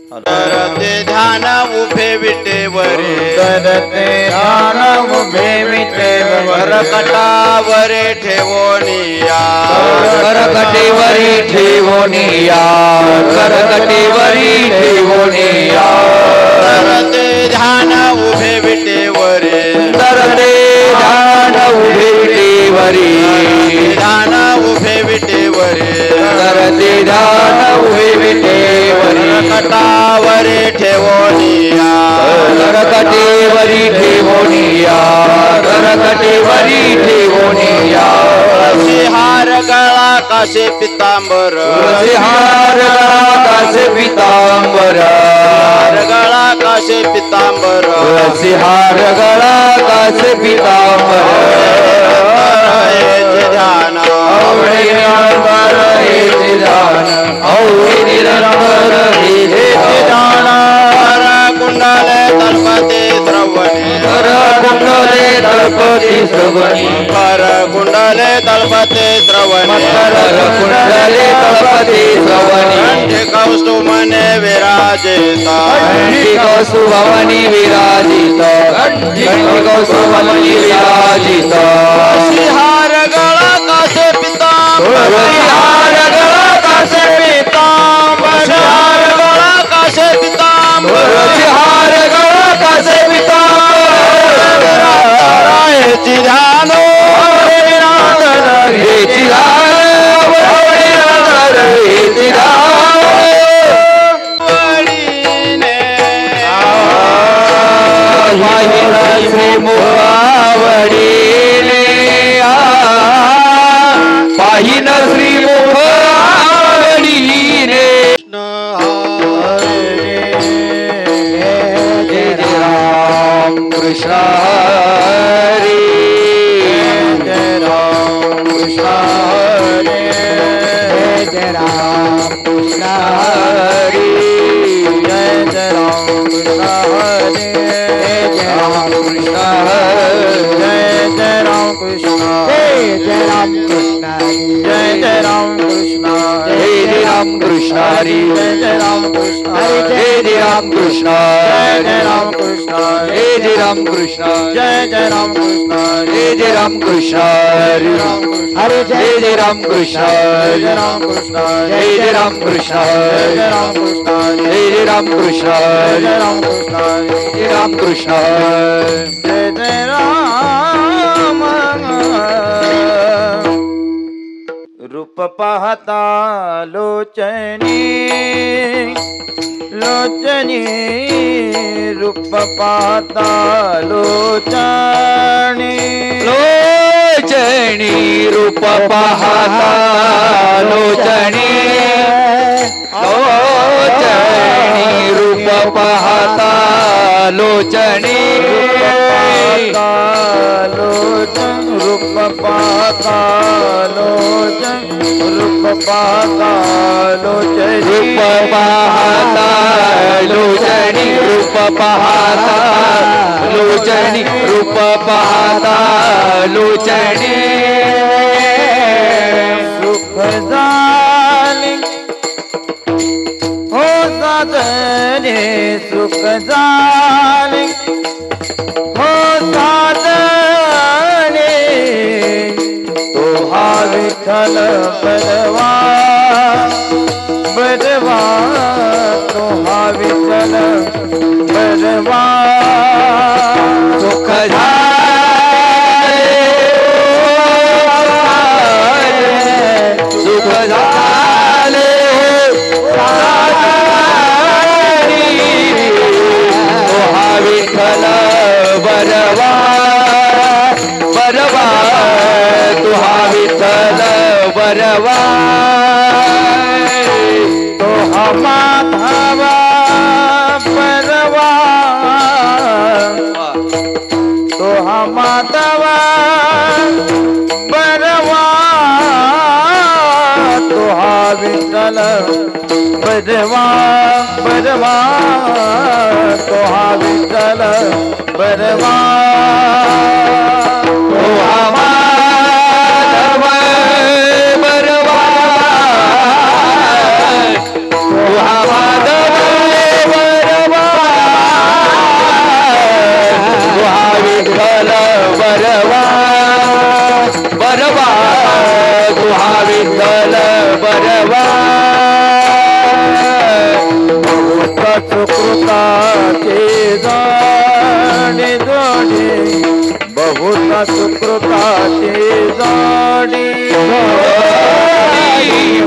करते ध्यान उभे विटेवरे करते ध्यान उभे विटेवर करकटावरे ठेवोनिया करकटेवरी ठेवोनिया करकटेवरी ठेवोनिया करते ध्यान उभे विटेवरे करते ध्यान उभे विटेवरी ध्यान उभे विटेवरे करते ध्यान उभे विटेवरी करकटावरे ठेवोनिया करकटेवरी ठेवोनिया करकटेवरी ठेवोनिया हार गळा काशे पितांबर हार गळा काशे पितांबर हार गळा काशे पितांबर हार गळा काशे पितांबर ध्यान आवडे निरंतर हे ध्यान आवडे निरंतर हे ध्यान कुंडले तलपते श्रवणे कर कुंडले तळपती श्रवणी कर कुंडले तलपते श्रवणे कर कुंडले तळपती श्रवणी कंठी कौस्तुमने विराजिता कंठी कौस्तुभवनी विराजित कंठी कौस्तुभवनी विराजित हार गळा कासे पितांबर हार गळा कासे पितांबर हार गळा कासे पितांबर हार गळा कासे पितांबर हेची ध्यान हेची ध्यान हेची ध्यान श्री मुखावडीने पाहिन श्री मुखावडीने जय जय राम कृष्ण हरी जय राम कृष्ण हरी जय राम कृष्ण हरी जय जय राम कृष्ण हरी जय राम कृष्ण जय जय राम कृष्ण जय राम कृष्ण जय जय राम कृष्ण जय राम कृष्ण हरी जय जय राम कृष्ण जय जय राम कृष्ण जय राम कृष्ण जय राम कृष्ण जय जय राम कृष्ण जय राम कृष्ण हरे जय जय राम कृष्ण जय राम कृष्ण जय जय राम कृष्ण जय राम कृष्ण जय जय राम कृष्ण जय राम कृष्ण जय राम कृष्ण जय जय राम रूप पाहता लोचनी लोचनी रूप पाहता लोचनी लोचनी रूप पाहता लोचनी लोचनी रूप पाहता लोचनी रूप पाहता लोचन रूप पाहता लोचनी रूप पाहता लोचनी रूप पाहता लोचनी रूप पाहता लोचनी सुख झाले हो साधने सुख झाले हो साधने तो विठ्ठल बरवा बरवा तो हा विठ्ठल बरवा सुख झाले सुख झाले तो हा विठ्ठल बरवा बरवा तो हा विठ्ठल बरवा तो हा माधवा बरवा तो हा माधवा बरवा तो हा विठ्ठल बरवा बरवा तो हा विठ्ठल बरवा तो हा माधव बरवा तो हा माधव बरवा तो हा विठ्ठल बरवा बरवा तो हा विठ्ठल बरवा सुकृताचे जाणे जोडी बहुत सुकृताचे जाणे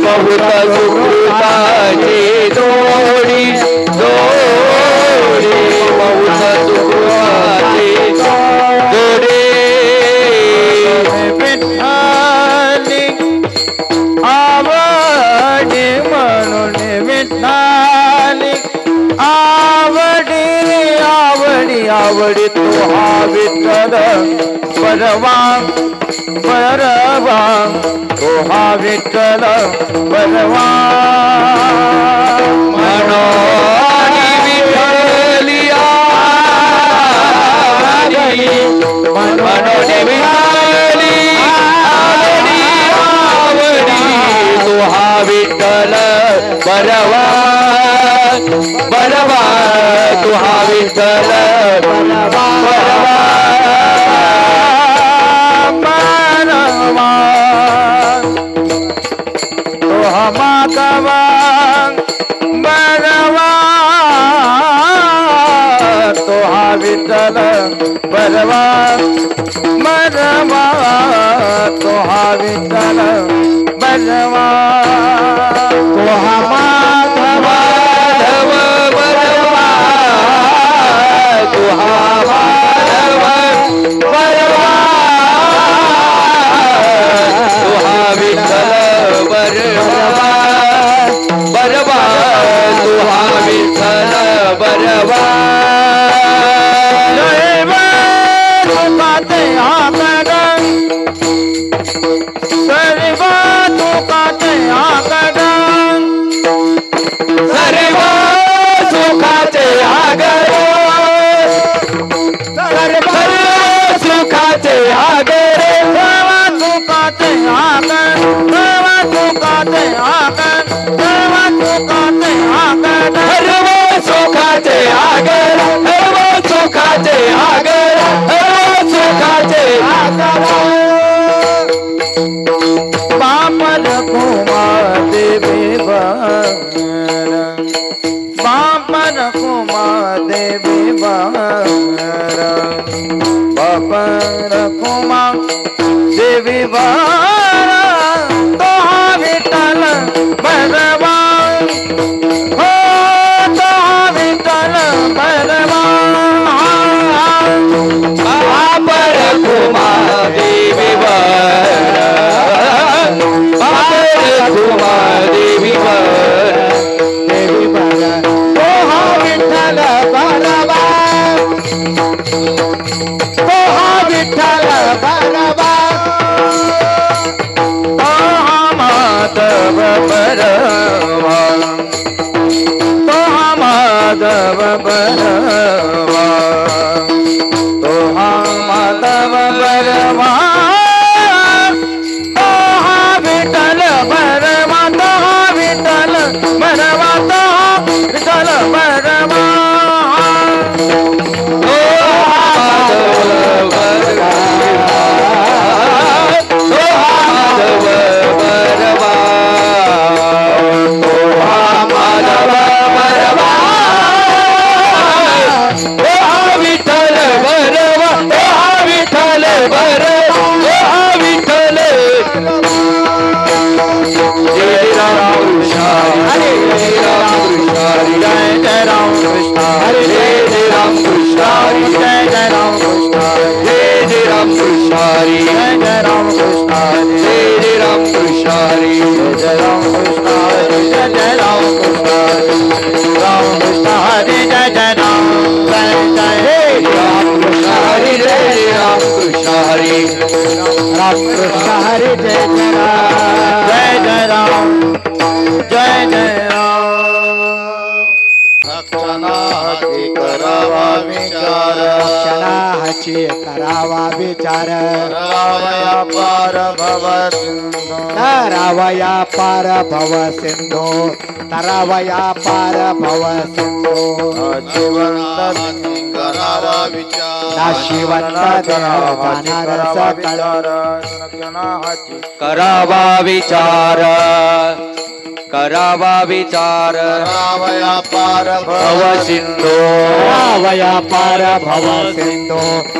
बहुत सुकृताचे जोडी जोडी बहुत सुकृताचे जोडी विठ्ठली आवडी म्हणून विठ्ठली आवडी आवडी आवडी तो हा विठ्ठल बरवा बरवा तो हा विठ्ठल बरवा मनोनी विठ्ठली आवडी मनोनी विठ्ठली आवडी आवडी तो हा विठ्ठल बरवा बरवा तो हा विठ्ठल बरवा बरवा तो हा माधवा बरवा तो हा विठ्ठल बरवा बरवा तो हा विठ्ठल बरवा तो हा माधवा बरवा तो हा माधव बरवा तो हा विठ्ठल बरवा बरवा तो हा विठ्ठल बरवा कृष्ण हरी जय राम कृष्ण हरी जय राम कृष्ण हरी राम कृष्ण हरी जय जय राम जय जय राम कृष्ण हरी जय राम कृष्ण हरी राम कृष्ण हरी जय जय राम जय जय राम जय जय राम रक्षणाची करावा विचार क्षणाची करावा विचार रावया पार भव सिंधू तरावया पार भव सिंधू तरावया पार भव सिंधू जीवनाची करावा विचार नाशिवंत जाणार सकळ करावा विचार करावा विचार रावया पार भव सिंधू तरावया पार भव सिंधू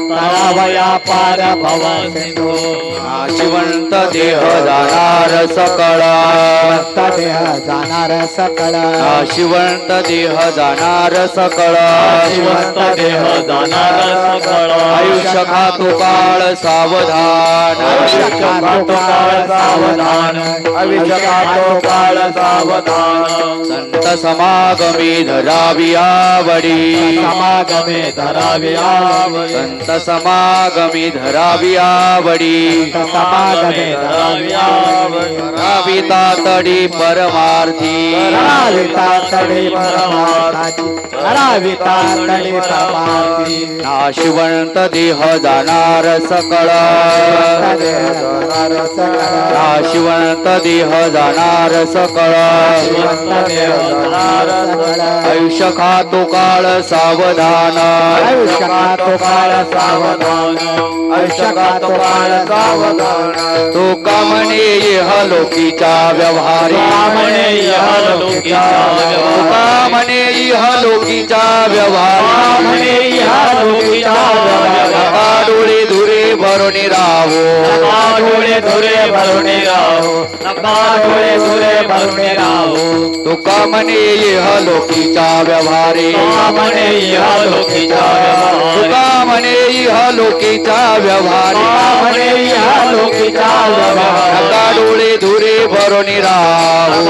तरावया पार भव सिंधू नाशिवंत देह जाणार सकळ देह जाणार सकळ नाशिवंत देह जाणार सकळ नाशिवंत देह जाणार सकळ आयुष्य खातो काळ सावधान आयुष्य खातो काळ सावधान आयुष्य खातो काळ सावधान संत समागमी धरावी आवडी समागमे धरावी आवडी संत समागमी धरावी आवडी समागमे धरावी आवडी रावी तातडी परमार्थी करावी तातडी परमार्थाची करावी तातडी परमार्थी नाशिवंत देह जाणार सकळ देह जाणार सकळ नाशिवंत देह जाणार सकळ आयुष्य खातो काळ सावधान आयुष्य खातो काळ सावधान आयुष्य खातो काळ सावधान तो कामने इह लोकीच्या व्यवहारी कामने इह लोकीच्या व्यवहारी कामने इह लोकीच्या व्यवहारी कामने इह लोकीच्या व्यवहारी डोळे धुरे भरून राहो डोळे धुरे भरून राहो डोळे धुरे भरून राहो तो कामने इह लोकीच्या व्यवहारी कामने इह लोकीच्या व्यवहारी कामने इह लोकीच्या व्यवहारी कामने इह लोकीच्या व्यवहारी नका डोळे धुरे भरून राहो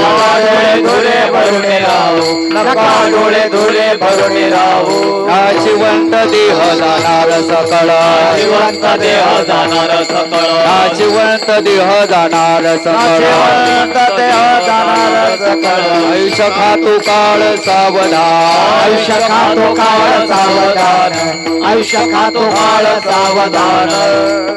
डोळे धुरे भरून राहो नका डोळे धुरे भरून राहो नाशिवंत देह जाणार सकळ जिवंत देह जाणार सकळ नाशिवंत देह जाणार सकळ जिवंत देह जाणार सकळ आयुष्य खातो काळ सावधान आयुष्य खातो काळ सावधान आयुष्य खातो काळ सावधान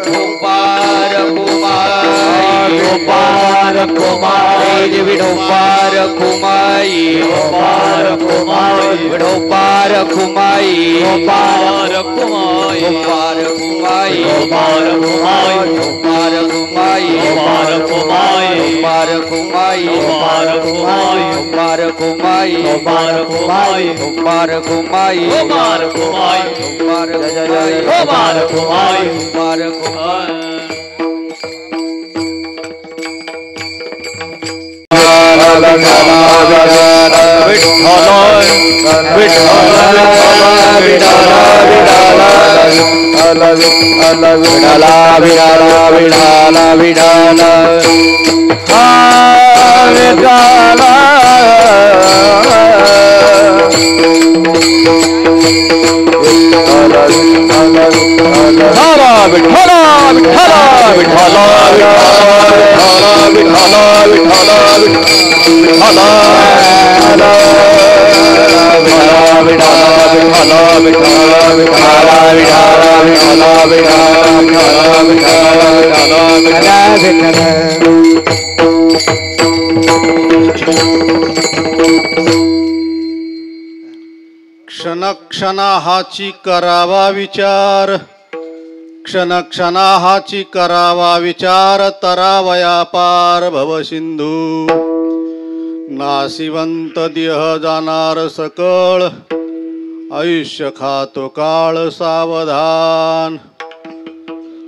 ढोपार कुमाई गोपाल कुमारी ढोपार कुमाई गोपाल कुमारी ढोपार कुमाई गोपाल कुमारी ढोपार कुमाई गोपाल कुमारी ढोपार कुमाई गोपाल कुमारी ढोपार कुमाई गोपाल कुमारी ढोपार कुमाई गोपाल कुमारी ढोपार कुमाई गोपाल कुमारी ढोपार कुमाई गोपाल कुमारी ढोपार कुमाई क्षणक्षणा हाची करावा विचार क्षणक्षणा हाची करावा विचार तरावया पार भव सिंधू नाशिवंत देह जाणार सकळ आयुष्य खातो काळ सावधान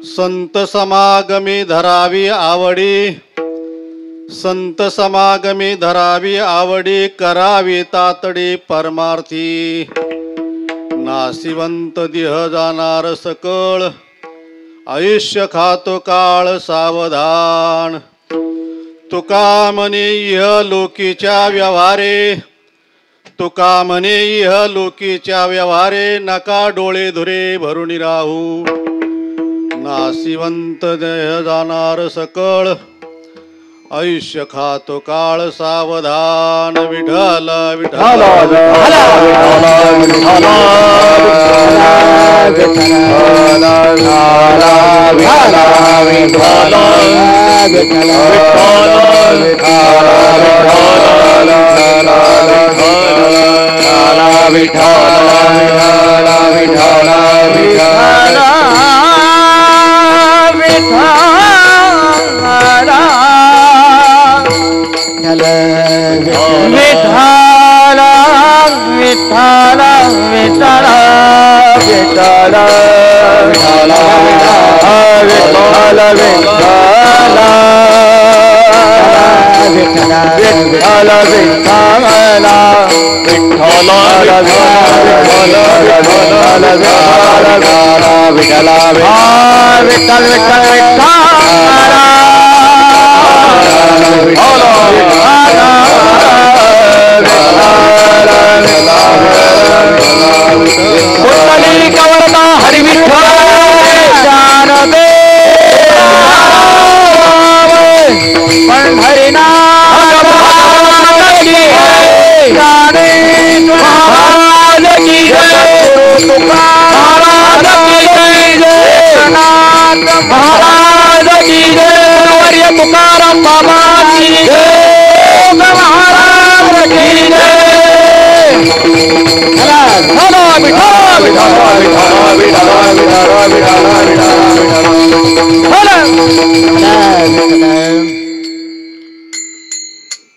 संत समागमी धरावी आवडी संत समागमी धरावी आवडी करावी तातडी परमार्थी नाशिवंत देह जाणार सकळ आयुष्य खातो काळ सावधान तुका म्हणे इह लोकीच्या व्यवहारे, तुका म्हणे इह लोकीच्या व्यवहारे, नका डोळे धुरे भरून राहू. नाशिवंत देह जाणार सकळ, आयुष्य खातो काळ सावधान. विठ्ठल विठ्ठल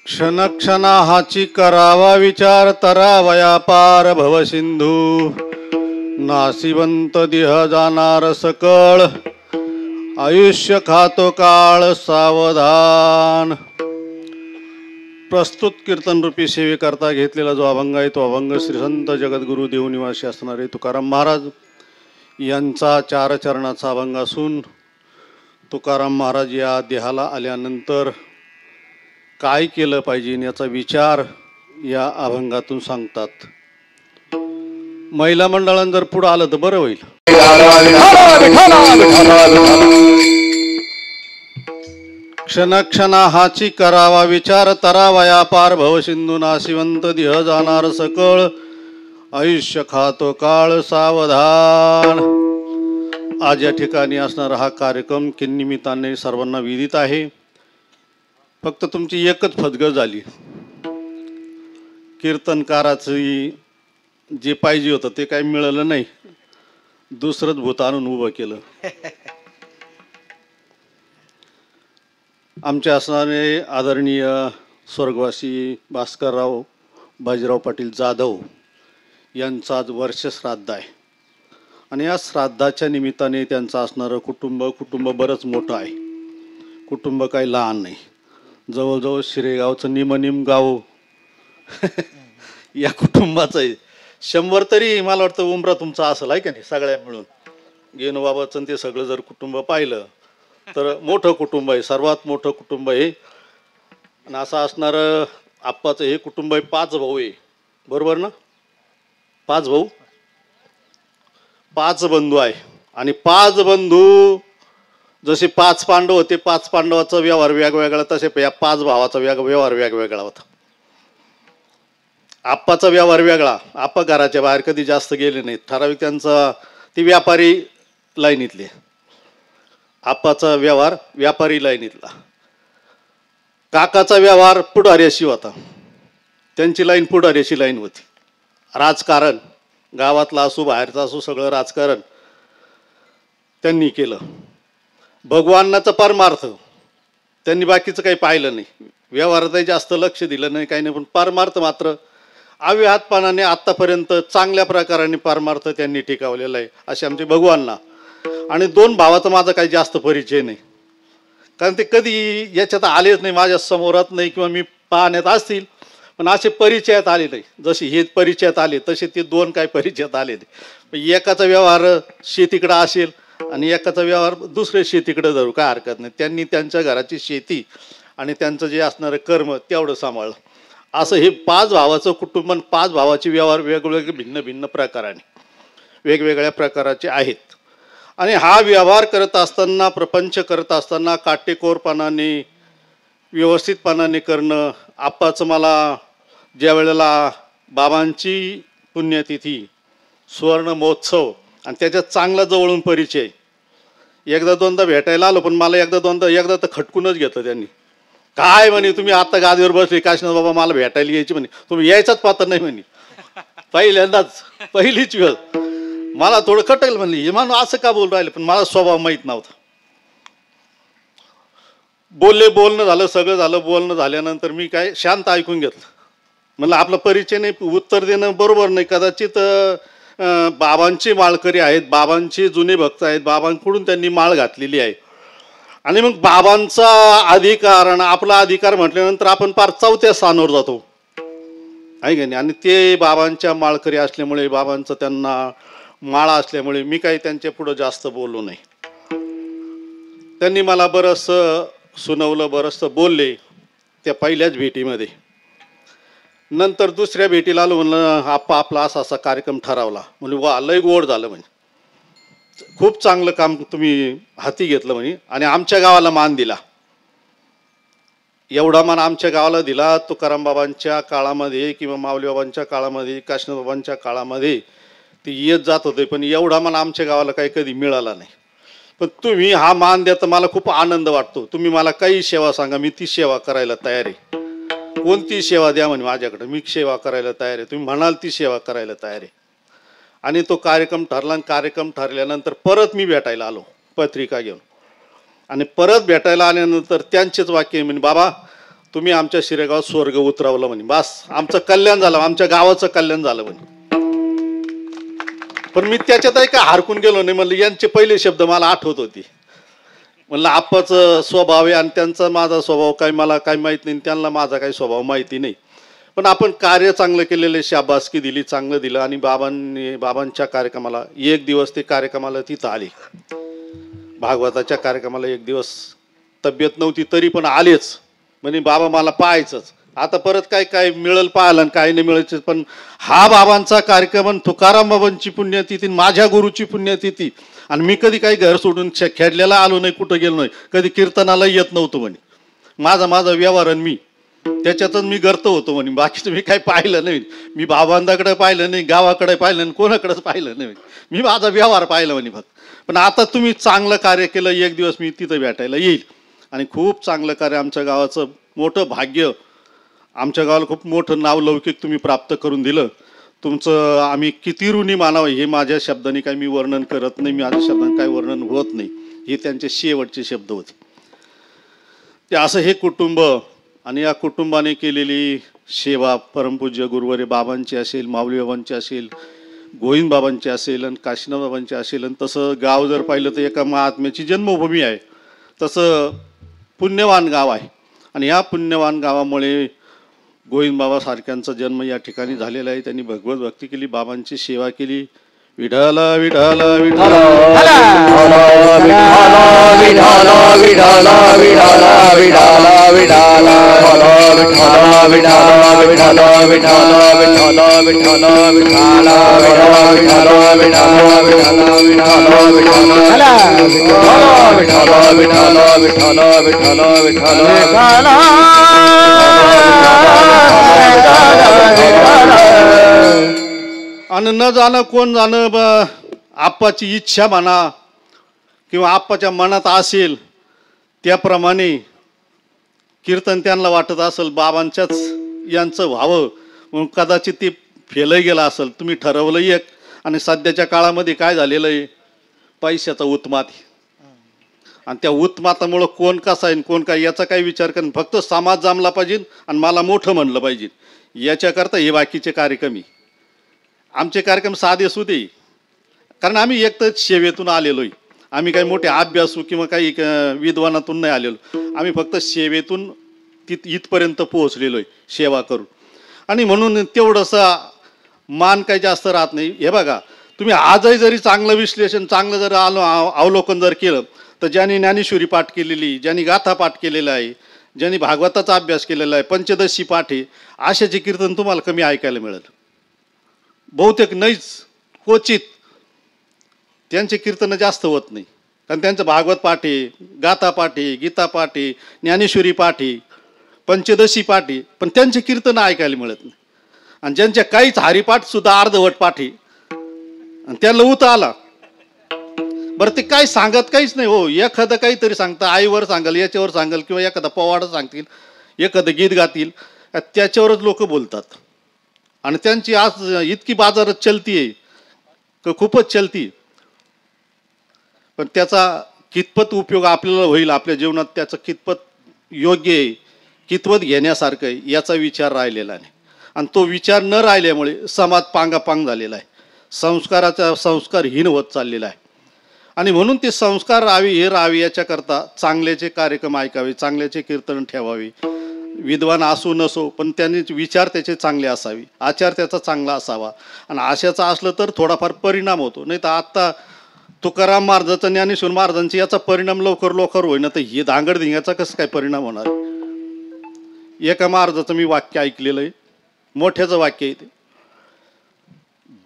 क्षणक्षणा हाची करावा विचार, तरावया पार भव सिंधू. नाशिवंत देह जाणार सकळ, आयुष्य खातो काळ सावधान. प्रस्तुत कीर्तन रूपी सेवेकरता घेतलेला जो अभंग आहे तो अभंग श्री संत जगद्गुरु देवनिवासी असणारे तुकाराम महाराज यांचा 4 चरणाचा अभंग असून, तुकाराम महाराज या देहाला आल्यानंतर काय केलं पाहिजे याचा विचार या अभंगातून सांगतात. महिला मंडळानं जर पुढं आलं तर बरं होईल. क्षणक्षणा हाची करावा विचार, तरावया पार भव सिंधू. नाशिवंत देह जाणार सकळ, आयुष्य खातो काळ सावधान. आज या ठिकाणी असणारा हा कार्यक्रम किन्निमित्ताने सर्वांना विदित आहे. फक्त तुमची एकच फतगत झाली, कीर्तनकाराची जे पाहिजे होतं ते काही मिळालं नाही, दुसरंच भूत आणून उभं केलं. आमचे असणारे आदरणीय स्वर्गवासी भास्करराव बाजीराव पाटील जाधव यांचं आज वर्षश्राद्ध आहे आणि या श्राद्धाच्या निमित्ताने त्यांचं असणारं कुटुंब बरंच मोठं आहे. कुटुंब काही लहान नाही, जवळजवळ शिरेगावचं निमनिम गाव या कुटुंबाचं आहे. 100 तरी मला वाटतं उमरा तुमचा असेल आहे का नाही, सगळ्या मिळून गेनो बाबाचं ते सगळं जर कुटुंब पाहिलं तर मोठं कुटुंब आहे, सर्वात मोठं कुटुंब आहे. आणि असं असणारं आप्पाचं हे कुटुंब आहे. 5 भाऊ आहे, बरोबर ना? 5 भाऊ, 5 बंधू आहे. आणि 5 बंधू जसे 5 पांडव होते, 5 पांडवाचा व्यवहार वेगवेगळा, तसे या 5 भावाचा व्यवहार वेगवेगळा होता. आप्पाचा व्यवहार वेगळा, आप्पा घराच्या बाहेर कधी जास्त गेले नाहीत, ठराविक त्यांचा ती व्यापारी लाईनीतले. आप्पाचा व्यवहार व्यापारी लाईनीतला. काकाचा व्यवहार पुढाऱ्याशी होता, त्यांची लाईन पुढाऱ्याची लाईन होती. राजकारण गावातला असो बाहेरचा असो सगळं राजकारण त्यांनी केलं. भगवानाचा परमार्थ त्यांनी बाकीचं काही पाहिलं नाही, व्यवहारातही जास्त लक्ष दिलं नाही, काही नाही. पण परमार्थ मात्र अव्याहतपणाने आत्तापर्यंत चांगल्या प्रकाराने परमार्थ त्यांनी टिकावलेला आहे, असे आमचे भगवानना. आणि 2 भावाचा माझा काही जास्त परिचय नाही, कारण ते कधी याच्यात आलेच नाही, माझ्या समोरात नाही किंवा मी पाहण्यात असतील पण असे परिचयात आले नाही. जसे हे परिचयात आले तसे ते 2 काही परिचयात आले नाही. एकाचा व्यवहार शेतीकडे असेल आणि एकाचा व्यवहार दुसऱ्या शेतीकडे धरू काय हरकत नाही. त्यांनी त्यांच्या घराची शेती आणि त्यांचं जे असणारं कर्म तेवढं सांभाळलं. असं हे 5 भावाचं कुटुंब आणि 5 भावाचे व्यवहार वेगवेगळे भिन्न भिन्न प्रकाराने वेगवेगळ्या प्रकाराचे आहेत. आणि हा व्यवहार करत असताना, प्रपंच करत असताना काटेकोरपणाने व्यवस्थितपणाने करणं. आप्पाचं मला ज्या वेळेला बाबांची पुण्यतिथी, सुवर्ण महोत्सव आणि त्याच्यात चांगला जवळून परिचय, एकदा दोनदा भेटायला आलो, पण मला एकदा तर खटकूनच घेतलं त्यांनी. काय म्हणे तुम्ही आता गादीवर बसले काशीनाथ बाबा, मला भेटायला यायची म्हणे, तुम्ही यायचाच पात्र नाही म्हणे. पहिल्यांदाच पहिलीच वेळ मला थोडं खटकलं, म्हणले हे माणूस असं का बोल राहिले, पण मला स्वभाव माहीत नव्हता. बोलणं झालं, सगळं झालं. बोलणं झाल्यानंतर मी काय शांत ऐकून घेतलं. म्हणलं आपला परिचय नाही, उत्तर देणं बरोबर नाही. कदाचित बाबांचे माळकरी आहेत, बाबांचे जुने भक्त आहेत, बाबांकडून त्यांनी माळ घातलेली आहे. आणि मग बाबांचा अधिकार आणि आपला अधिकार म्हटल्यानंतर आपण फार चौथ्या स्थानावर जातो, आहे का नाही. आणि ते बाबांच्या माळकरी असल्यामुळे, बाबांचं त्यांना माळा असल्यामुळे मी काही त्यांच्या पुढं जास्त बोललो नाही. त्यांनी मला बरंचसं सुनावलं, बरंचसं बोलले त्या पहिल्याच भेटीमध्ये. नंतर दुसऱ्या भेटीला आलो, म्हणलं आप्पा आपला असा असा कार्यक्रम ठरवला. म्हणजे वा, लय गोड झालं म्हणे, खूप चांगलं काम तुम्ही हाती घेतलं म्हणे. आणि आमच्या गावाला मान दिला. एवढा मान आमच्या गावाला दिला. तुकाराम बाबांच्या काळामध्ये किंवा माऊली बाबांच्या काळामध्ये, काशीनाथ बाबांच्या काळामध्ये ते येत जात होते, पण एवढा मान आमच्या गावाला काही कधी मिळाला नाही. पण तुम्ही हा मान देता मला खूप आनंद वाटतो. तुम्ही मला काही सेवा सांगा, मी ती सेवा करायला तयार आहे. कोणती सेवा द्या म्हणे माझ्याकडे, मी सेवा करायला तयार आहे. तुम्ही म्हणाल ती सेवा करायला तयार आहे. आणि तो कार्यक्रम ठरला. आणि कार्यक्रम ठरल्यानंतर परत मी भेटायला आलो पत्रिका घेऊन. आणि परत भेटायला आल्यानंतर त्यांचेच वाक्य म्हणे, बाबा तुम्ही आमच्या शिरेगावात स्वर्ग उतरवलं म्हणे, बस आमचं कल्याण झालं, आमच्या गावाचं कल्याण झालं म्हणे. पण मी त्याच्यातही काय हरकून गेलो नाही. म्हणलं यांचे पहिले शब्द मला आठवत होती. म्हणलं आप्पाचं स्वभाव आहे आणि त्यांचा माझा स्वभाव काय मला काय माहीत नाही, त्यांना माझा काही स्वभाव माहिती नाही. पण आपण कार्य चांगलं केलेले, शाबासकी दिली, चांगलं दिलं. आणि बाबांच्या कार्यक्रमाला एक दिवस ते कार्यक्रमाला तिथं आले. भागवताच्या कार्यक्रमाला एक दिवस तब्येत नव्हती तरी पण आलेच. म्हणे बाबा मला पाहायचंच. आता परत काय मिळेल पाहायला आणि काय नाही मिळायचं. पण हा बाबांचा कार्यक्रम, तुकाराम बाबांची पुण्यतिथी, माझ्या गुरुची पुण्यतिथी. आणि मी कधी काही घर सोडून खेडल्याला आलो नाही, कुठं गेलो नाही, कधी कीर्तनाला येत नव्हतो म्हणे. माझा व्यवहार आणि मी त्याच्यातच मी गर्त होतो म्हणे. बाकीचं मी काही पाहिलं नाही. मी बाबांकडे पाहिलं नाही, गावाकडे पाहिलं नाही, कोणाकडेच पाहिलं नाही. मी माझा व्यवहार पाहिला म्हणे फक्त. पण आता तुम्ही चांगलं कार्य केलं, एक दिवस मी तिथं भेटायला येईल. आणि खूप चांगलं कार्य, आमच्या गावाचं मोठं भाग्य, आमच्या गावाला खूप मोठं नावलौकिक तुम्ही प्राप्त करून दिलं. तुमचं आम्ही किती ऋणी मानावं हे माझ्या शब्दांनी काही मी वर्णन करत नाही, माझ्या शब्दांनी काही वर्णन होत नाही. हे त्यांचे शेवटचे शब्द होते. ते असं हे कुटुंब आणि या कुटुंबाने केलेली सेवा, परमपूज्य गुरुवारी बाबांची असेल, माऊली बाबांची असेल, गोविंद बाबांची असेल आणि काशीनाथ बाबांची असेल. आणि तसं गाव जर पाहिलं तर एका महात्म्याची जन्मभूमी आहे. तसं पुण्यवान गाव आहे. आणि या पुण्यवान गावामुळे गोविंद बाबासारख्यांचा जन्म या ठिकाणी झालेला आहे. त्यांनी भगवत भक्ती केली, बाबांची सेवा केली. विठ्ठल विठ्ठल विठ्ठल आणि न जाणं कोण जाणं, आप्पाची इच्छा म्हणा किंवा आप्पाच्या मनात असेल त्याप्रमाणे कीर्तन त्यांना वाटत असेल बाबांच्याच यांचं व्हावं म्हणून कदाचित ते फेलही गेलं असेल. तुम्ही ठरवलं एक. आणि सध्याच्या काळामध्ये काय झालेलं आहे, पैशाचा उत्मात. आणि त्या उत्मातामुळं कोण कसा आहे कोण काय याचा काही विचार करून फक्त समाज जमला पाहिजे आणि मला मोठं म्हणलं पाहिजे, याच्याकरता हे बाकीचे कार्यक्रम आहे. आमचे कार्यक्रम साधे सुधे, कारण आम्ही एक तर सेवेतून आलेलो आहे. आम्ही काही मोठे अभ्यासू किंवा काही विद्वानातून नाही आलेलो. आम्ही फक्त सेवेतून इथपर्यंत पोहोचलेलो आहे, सेवा करून. आणि म्हणून तेवढंसं मान काही जास्त राहत नाही. हे बघा, तुम्ही आजही जरी चांगलं विश्लेषण, चांगलं जर अवलोकन जर केलं तर ज्यांनी ज्ञानेश्वरी पाठ केलेली, ज्यांनी गाथा पाठ केलेला आहे, ज्यांनी भागवताचा अभ्यास केलेला आहे, पंचदशी पाठ आहे, अशाचे कीर्तन तुम्हाला कमी ऐकायला मिळेल. बहुतेक नाहीच, क्वचित त्यांचे कीर्तन जास्त होत नाही. कारण त्यांचं भागवत पाठ आहे, गाथा पाठ आहे, गीता पाठ आहे, ज्ञानेश्वरी पाठ आहे, पंचदशी पाठ आहे, पण त्यांचे कीर्तन ऐकायला मिळत नाही. आणि ज्यांच्या काहीच हरिपाठ सुद्धा अर्धवट पाठ आहे आणि त्याला उत आला, बरं ते काय सांगत काहीच नाही हो. एखादं काहीतरी सांगतं, आईवर सांगाल, याच्यावर सांगाल, किंवा एखादा पवाडा सांगतील, एखादं गीत गातील, त्याच्यावरच लोक बोलतात. आणि त्यांची आज इतकी बाजारात चलती आहे की खूपच चलती. पण त्याचा कितपत उपयोग आपल्याला होईल आपल्या जीवनात, त्याचं कितपत योग्य आहे, कितपत घेण्यासारखं आहे, याचा विचार राहिलेला नाही. आणि तो विचार न राहिल्यामुळे समाज पांगापांग झालेला आहे, संस्काराचा संस्कारहीन होत चाललेला आहे. आणि म्हणून ते संस्कार राहावे, हे राहावे, याच्याकरता चांगल्याचे कार्यक्रम ऐकावे, चांगल्याचे कीर्तन ठेवावे. विद्वान असो नसो, पण त्यांनी विचार त्याचे चांगले असावे, आचार त्याचा चांगला असावा. आणि अशाचं असलं तर थोडाफार परिणाम होतो. नाही तर आत्ता तुकाराम महाराजांचा, ज्ञानेश्वर महाराजांचा याचा परिणाम लवकर लवकर होईना, तर हे धांगडधिंगाचा कसं काय परिणाम होणार. एका महाराजाचं मी वाक्य ऐकलेलं आहे, मोठ्याचं वाक्य आहे ते.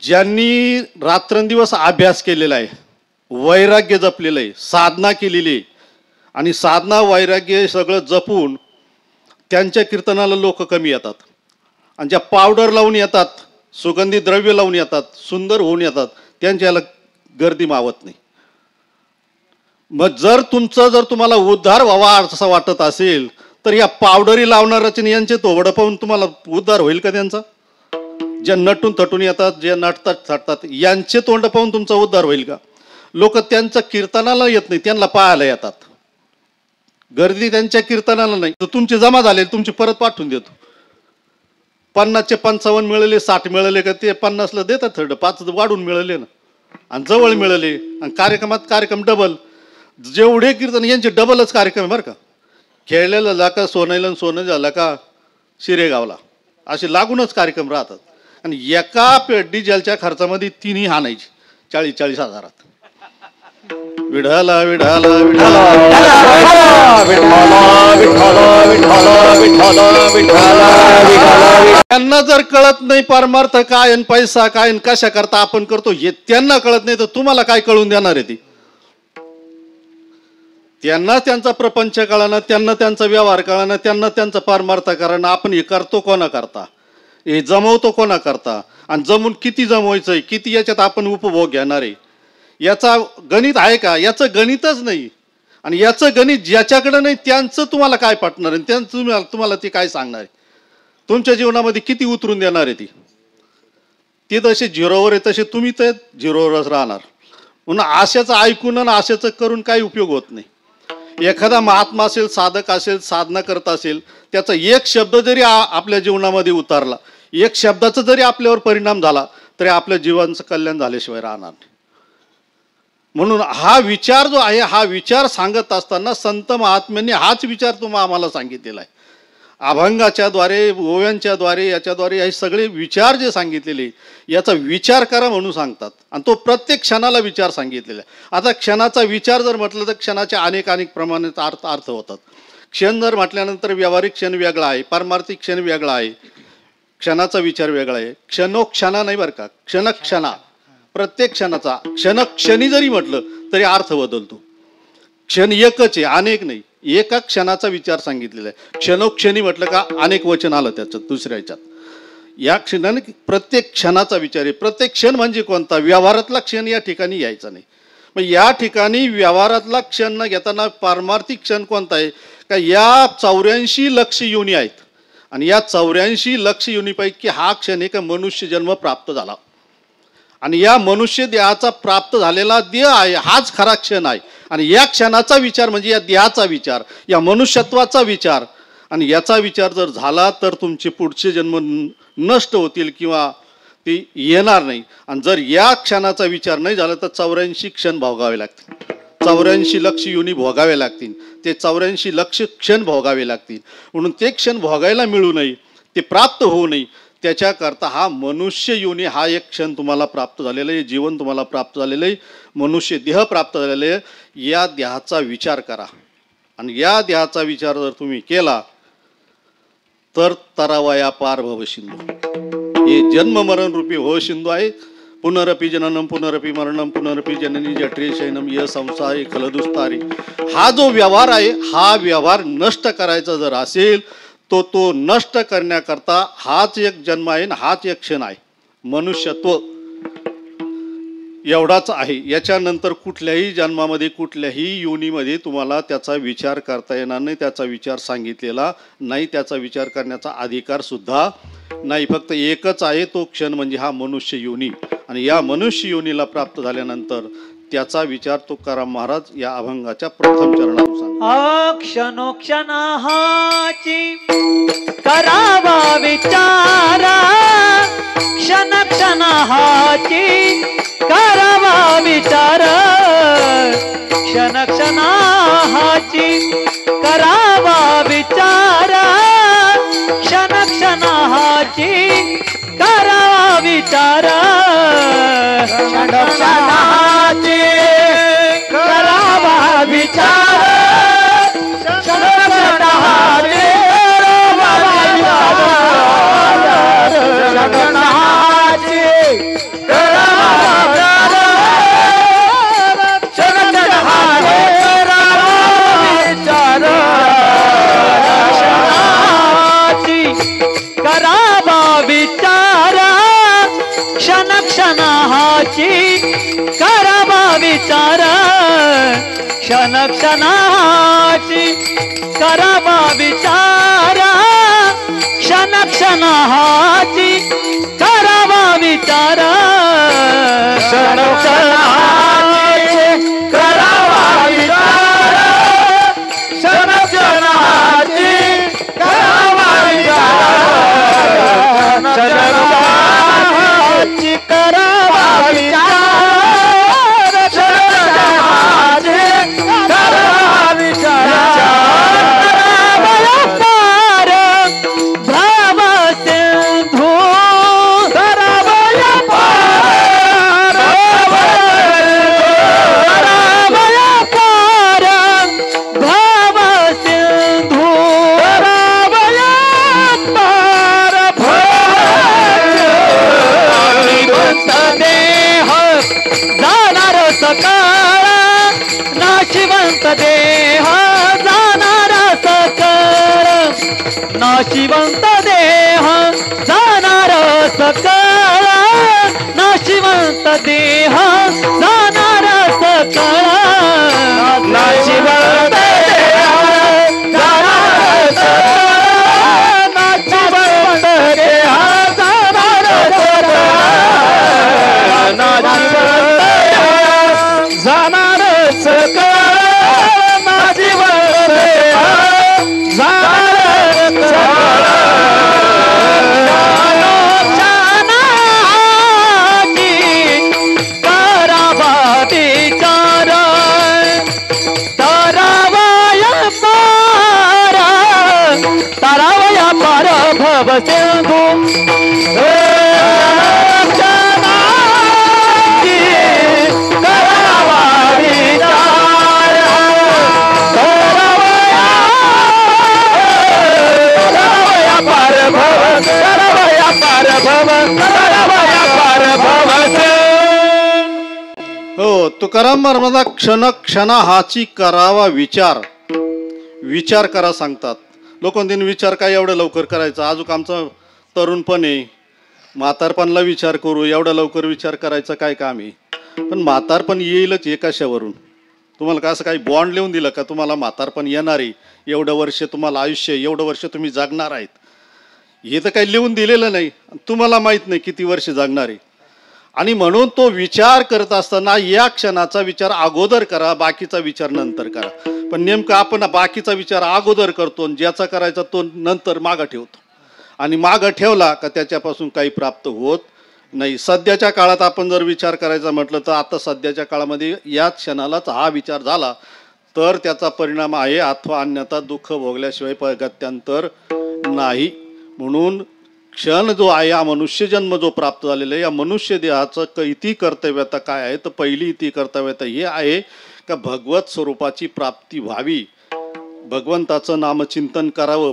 ज्यांनी रात्रंदिवस अभ्यास केलेला आहे, वैराग्य जपलेलं आहे, साधना केलेली आहे, आणि साधना वैराग्य सगळं जपून त्यांच्या कीर्तनाला लोक कमी येतात. आणि ज्या पावडर लावून येतात, सुगंधी द्रव्य लावून येतात, सुंदर होऊन येतात, त्यांच्याला गर्दी मावत नाही. मग जर तुम्हाला उद्धार व्हावा असं वाटत असेल तर या पावडरी लावणाऱ्याचे यांचे तोबडं पाहून तुम्हाला उद्धार होईल का त्यांचा? जे नटून थटून येतात, जे नटतात थटतात, यांचे तोंड पाहून तुमचा उद्धार होईल का? लोक त्यांच्या कीर्तनाला येत नाही, त्यांना पाहायला येतात. गर्दी त्यांच्या कीर्तनाला नाही. तर तुमचे जमा झाले, तुमची परत पाठवून देतो. 50चे 55 मिळाले, 60 मिळाले का ते 50ला देतात, थर्ड 5 वाढून मिळाले ना, आणि जवळ मिळाले. आणि कार्यक्रमात कार्यक्रम डबल, जेवढे कीर्तन यांचे डबलच कार्यक्रम आहे बरं का. खेळलेला झाला का सोनाईला, सोनं झाला का शिरेगावला, असे लागूनच कार्यक्रम राहतात. आणि एका डिझेलच्या खर्चामध्ये 3 हाणायची 40-40 हजारात. विढाला विढाला विढाला त्यांना जर कळत नाही परमार्थ काय आणि पैसा काय आणि कशा करता आपण करतो हे त्यांना कळत नाही, तर तुम्हाला काय कळून देणार आहे? ती त्यांना त्यांचा प्रपंच कळणं, त्यांना त्यांचा व्यवहार कळणं, त्यांना त्यांचा परमार्थ करणं. आपण हे करतो कोणा करता, हे जमवतो कोणा करता, आणि जमून किती जमवायचंय, किती याच्यात आपण उपभोग घेणार आहे, याचा गणित आहे का? याचं गणितच नाही. आणि याचं गणित ज्याच्याकडे नाही त्यांचं तुम्हाला काय पटणार आहे, त्यांचं तुम्हाला ती काय सांगणार आहे, तुमच्या जीवनामध्ये किती उतरून देणार आहे? ती तसे झिरोवर आहे, तसे तुम्ही तर झिरोवरच राहणार. म्हणून आशाचं ऐकून आणि आशाचं करून काही उपयोग होत नाही. एखादा महात्मा असेल, साधक असेल, साधना करत असेल, त्याचा एक शब्द जरी आपल्या जीवनामध्ये उतारला, एक शब्दाचा जरी आपल्यावर परिणाम झाला, तरी आपल्या जीवनाचं कल्याण झाल्याशिवाय राहणार नाही. म्हणून हा विचार जो आहे, हा विचार सांगत असताना संत महात्म्यांनी हाच विचार आम्हाला सांगितलेला आहे. अभंगाच्या द्वारे, ओव्यांच्या द्वारे, याच्याद्वारे हे सगळे विचार जे सांगितलेले, याचा विचार करा म्हणून सांगतात. आणि तो प्रत्येक क्षणाला विचार सांगितलेला आहे. आता क्षणाचा विचार जर म्हटलं तर क्षणाचे अनेक प्रमाणात अर्थ होतात. क्षण जर म्हटल्यानंतर व्यावहारिक क्षण वेगळा आहे, पारमार्थिक क्षण वेगळा आहे, क्षणाचा विचार वेगळा आहे. क्षणोक्षणा नाही बरं का, क्षणक्षणा, प्रत्येक क्षणाचा. क्षणक्षणी जरी म्हटलं तरी अर्थ बदलतो. क्षण एकच आहे, अनेक नाही. एका क्षणाचा विचार सांगितलेला आहे. क्षणोक्षणी म्हटलं का अनेक वचन आलं त्याच्यात, दुसऱ्या ह्याच्यात. या क्षणाने प्रत्येक क्षणाचा विचार आहे. प्रत्येक क्षण म्हणजे कोणता? व्यवहारातला क्षण या ठिकाणी यायचा नाही. मग या ठिकाणी व्यवहारातला क्षण न घेताना पारमार्थिक क्षण कोणता आहे का? या 84 लक्ष योनी आहेत, आणि या 84 लक्ष योनीपैकी हा क्षण एक मनुष्य जन्म प्राप्त झाला. आणि या मनुष्य देहाचा प्राप्त झालेला देह आहे, हाच खरा क्षण आहे. आणि या क्षणाचा विचार म्हणजे या देहाचा विचार, या मनुष्यत्वाचा विचार. आणि याचा विचार जर झाला तर तुमचे पुढचे जन्म नष्ट होतील किंवा ते येणार नाही. आणि जर या क्षणाचा विचार नाही झाला तर 84 क्षण भोगावे लागतील, 84 लक्ष योनी भोगावे लागतील, ते 84 लक्ष क्षण भोगावे लागतील. म्हणून ते क्षण भोगायला मिळू नये, ते प्राप्त होऊ नये, त्याच्याकरता हा मनुष्य योनी हा एक क्षण तुम्हाला प्राप्त झालेला आहे, जीवन तुम्हाला प्राप्त झालेलं आहे, मनुष्य देह प्राप्त झालेलं आहे. या देहाचा विचार करा. आणि या देहाचा विचार जर तुम्ही केला तर तरावया पार भव सिंधू, हे जन्म मरण रूपी भव सिंधू आहे. पुनरपि जननम पुनरपि मरणम पुनरपि जननी जठरे शयनम य संसारी खलदुस्तारी. हा जो व्यवहार आहे, हा व्यवहार नष्ट करायचा जर असेल तो नष्ट करण्याकरता हाच एक जन्म आहे, हाच एक क्षण आहे. मनुष्यत्व एवढाच आहे. याच्यानंतर कुठल्याही जन्मामध्ये कुठल्याही योनीमध्ये तुम्हाला त्याचा विचार करता येणार नाही, त्याचा विचार सांगितलेला नाही, त्याचा विचार करण्याचा अधिकार सुद्धा नाही. फक्त एकच आहे तो क्षण, म्हणजे हा मनुष्य योनी. आणि या मनुष्य योनीला प्राप्त झाल्यानंतर त्याचा विचार तुकाराम महाराज या अभंगाच्या प्रथम चरणात सांगतात. क्षणोक्षणाची करावा विचार, क्षण क्षणाची करावा विचार, क्षण क्षणाची करावा विचार, क्षण क्षणाची करावा विचार, क्षण क्षणाची करावा विचार, क्षण क्षणाची करावा विचार, क्षण क्षणाची करावा विचार, क्षण क्षणाची करावा विचार, क्षण क्षणाची करावा विचार, क्षण क्षणाची करावा विचार, क्षणाची करावा देह जाणारा सकळ, नाशिवंत देह जाणारा सकळ, नाशिवंत देह जाणारा सकळ, नाशिवंत देह जाणारा सकळ, नाशिवंत देह जाणारा सकळ, नाशिवंत देह जाणारा सकळ. सिंधू करावा विचार, करावया पार भव, करावया पार भव, करावया पार भव. हो, तुकाराम महाराज क्षण क्षणा हाची करावा विचार, विचार करा सांगतात. लोकांनी विचार काय एवढं लवकर करायचा, अजून आमचं तरुणपण आहे, म्हातारपणाला विचार करू, एवढा लवकर विचार करायचं काय काम आहे. पण म्हातारपण येईलच एकाशावरून. तुम्हाला का असं काही बॉन्ड लिहून दिलं का तुम्हाला म्हातारपण येणार आहे, एवढं वर्ष तुम्हाला आयुष्य, एवढं वर्ष तुम्ही जगणार आहेत, हे तर काही लिहून दिलेलं नाही. तुम्हाला माहीत नाही किती वर्ष जगणार आहे. आणि म्हणून तो विचार करत असताना या क्षणाचा विचार अगोदर करा, बाकीचा विचार नंतर करा. पण नेमकं आपण बाकीचा विचार अगोदर करतो, ज्याचा करायचा तो नंतर मागं ठेवतो. आणि मागं ठेवला का त्याच्यापासून काही प्राप्त होत नाही. सध्याच्या काळात आपण जर विचार करायचा म्हटलं तर आता सध्याच्या काळामध्ये या क्षणालाच हा विचार झाला तर त्याचा परिणाम आहे, अथवा अन्यथा दुःख भोगल्याशिवाय गत्यांतर नाही. म्हणून क्षण जो आहे, हा मनुष्य जन्म जो प्राप्त झालेला आहे, या मनुष्य देहाचं इति कर्तव्यता काय आहे, तर पहिली इति कर्तव्यता हे आहे का भगवत स्वरूपाची प्राप्ती व्हावी. भगवंताचं नामचिंतन करावं,